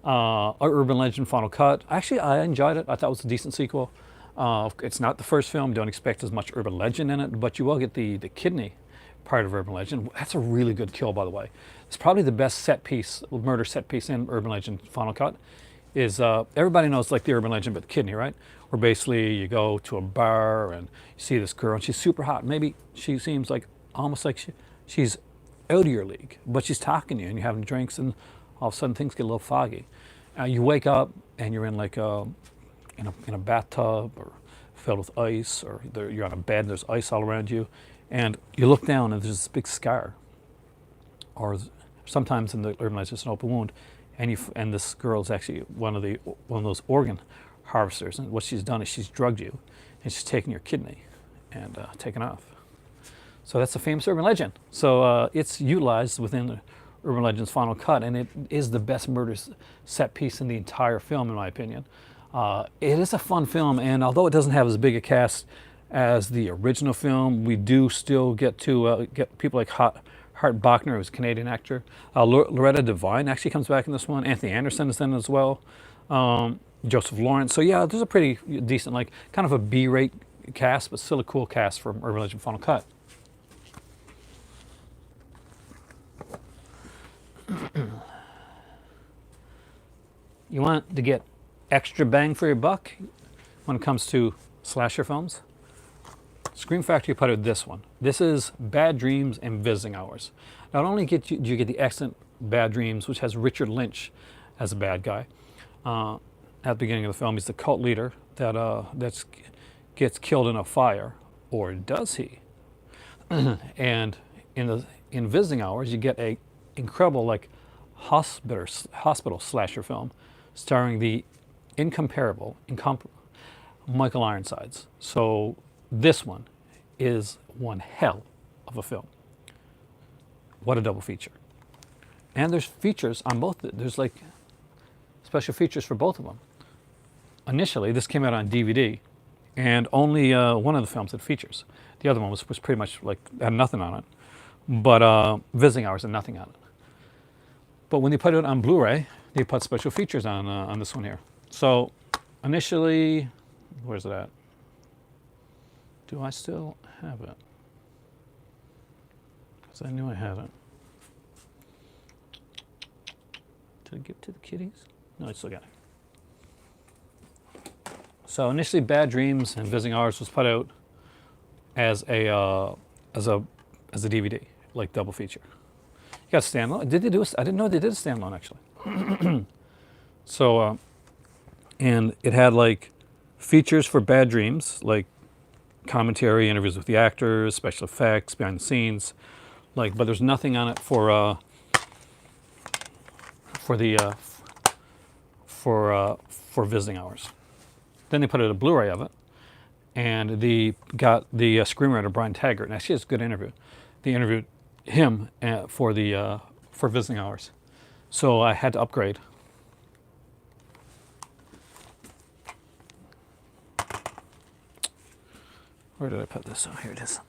Urban Legend Final Cut. Actually, I enjoyed it. I thought it was a decent sequel. It's not the first film. Don't expect as much Urban Legend in it, but you will get the kidney part of Urban Legend. That's a really good kill, by the way. It's probably the best set piece, murder set piece in Urban Legend Final Cut. Is everybody knows like the Urban Legend, but the kidney, right? Where basically you go to a bar and you see this girl and she's super hot. Maybe she seems like almost like she's out of your league, but she's talking to you and you're having drinks, and all of a sudden things get a little foggy. You wake up and you're in like in a bathtub or filled with ice, or you're on a bed and there's ice all around you, and you look down and there's this big scar, or sometimes in the Urban Legend it's an open wound. And this girl's actually one of those organ harvesters, and what she's done is she's drugged you, and she's taken your kidney and taken off. So that's a famous Urban Legend. So it's utilized within the Urban Legend's Final Cut, and it is the best murder set piece in the entire film, in my opinion. It is a fun film, and although it doesn't have as big a cast as the original film, we do still get to get people like Hart Bachner, who's a Canadian actor. Loretta Devine actually comes back in this one. Anthony Anderson is in it as well. Joseph Lawrence. So yeah, there's a pretty decent, like kind of a B-rate cast, but still a cool cast from Urban Legend Final Cut. You want to get extra bang for your buck when it comes to slasher films? Scream Factory put out this one. This is Bad Dreams and Visiting Hours. Not only do you get the excellent Bad Dreams, which has Richard Lynch as a bad guy. At the beginning of the film, he's the cult leader that gets killed in a fire, or does he? And in Visiting Hours, you get a incredible like hospital slasher film, starring the incomparable Michael Ironsides. So this one is one hell of a film. What a double feature. And there's features on both. There's like special features for both of them. Initially, this came out on DVD, and only one of the films had features. The other one was pretty much like, had nothing on it. But Visiting Hours had nothing on it. But when they put it on Blu-ray, they put special features on this one here. So initially, where's it at? Do I still have it? Because I knew I had it. Did I give it to the kitties? No, I still got it. So initially, Bad Dreams and Visiting Hours was put out as a DVD, like double feature. You got standalone. Did they do? I didn't know they did a standalone actually. So, and it had like features for Bad Dreams, like commentary, interviews with the actors, special effects, behind the scenes, like. But there's nothing on it for Visiting Hours. Then they put out a Blu-ray of it, and got the screenwriter Brian Taggart, and actually it's a good interview. They interviewed him for Visiting Hours, so I had to upgrade. Where did I put this? Oh, here it is.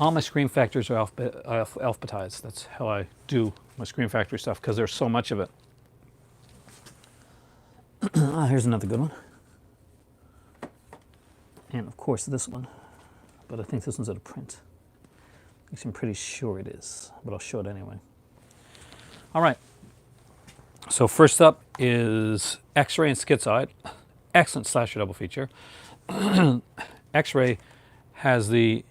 All my Scream Factors are alphabetized. That's how I do my Scream Factory stuff, because there's so much of it. Here's another good one. And of course this one. But I think this one's out of print. Actually, I'm pretty sure it is, but I'll show it anyway. All right. So first up is X-Ray and Schizoid. Excellent slasher double feature. X-Ray has the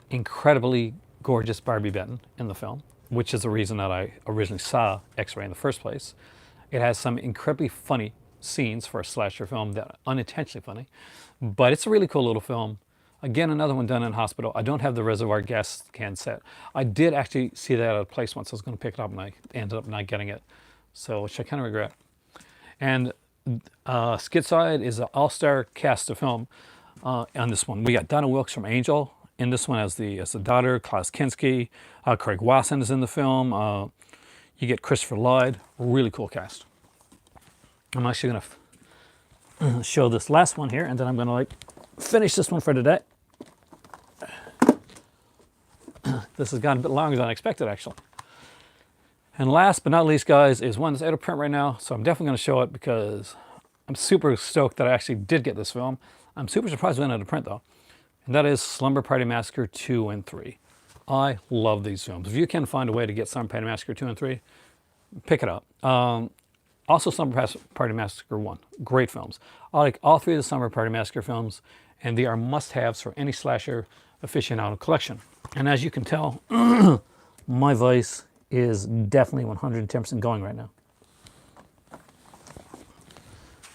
incredibly gorgeous Barbie Benton in the film, which is the reason that I originally saw X-Ray in the first place. It has some incredibly funny scenes for a slasher film that are unintentionally funny, but it's a really cool little film. Again, another one done in a hospital. I don't have the reservoir gas can set. I did actually see that at a place once. I was going to pick it up and I ended up not getting it, so which I kind of regret. And Schizoid is an all-star cast of film on this one. We got Donna Wilkes from Angel in this one as the daughter. Klaus Kinski, Craig Wasson is in the film. You get Christopher Lloyd. Really cool cast. I'm actually going to show this last one here, and then I'm going to finish this one for today. This has gotten a bit longer than I expected, actually. And last but not least, guys, is one that's out of print right now, so I'm definitely going to show it because I'm super stoked that I actually did get this film. I'm super surprised it went out of print, though. And that is Slumber Party Massacre 2 and 3. I love these films. If you can find a way to get Slumber Party Massacre 2 and 3, pick it up. Also, Slumber Party Massacre 1. Great films. I like all three of the Slumber Party Massacre films, and they are must-haves for any slasher aficionado collection. And as you can tell, my voice is definitely 110% going right now.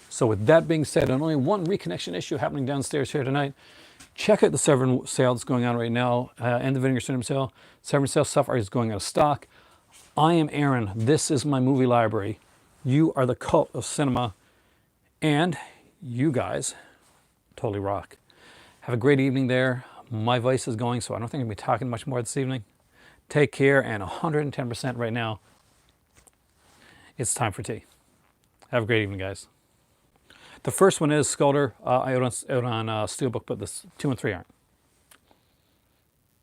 So with that being said, and only one reconnection issue happening downstairs here tonight, check out the Severance sale that's going on right now, and the Vinegar Syndrome sale. Severance sale stuff is going out of stock. I am Aaron. This is my movie library. You are the cult of cinema, and you guys totally rock. Have a great evening there. My voice is going, so I don't think I'm going to be talking much more this evening. Take care, and 110% right now, it's time for tea. Have a great evening, guys. The first one is Sculptor, out on Steelbook, but the 2 and 3 aren't.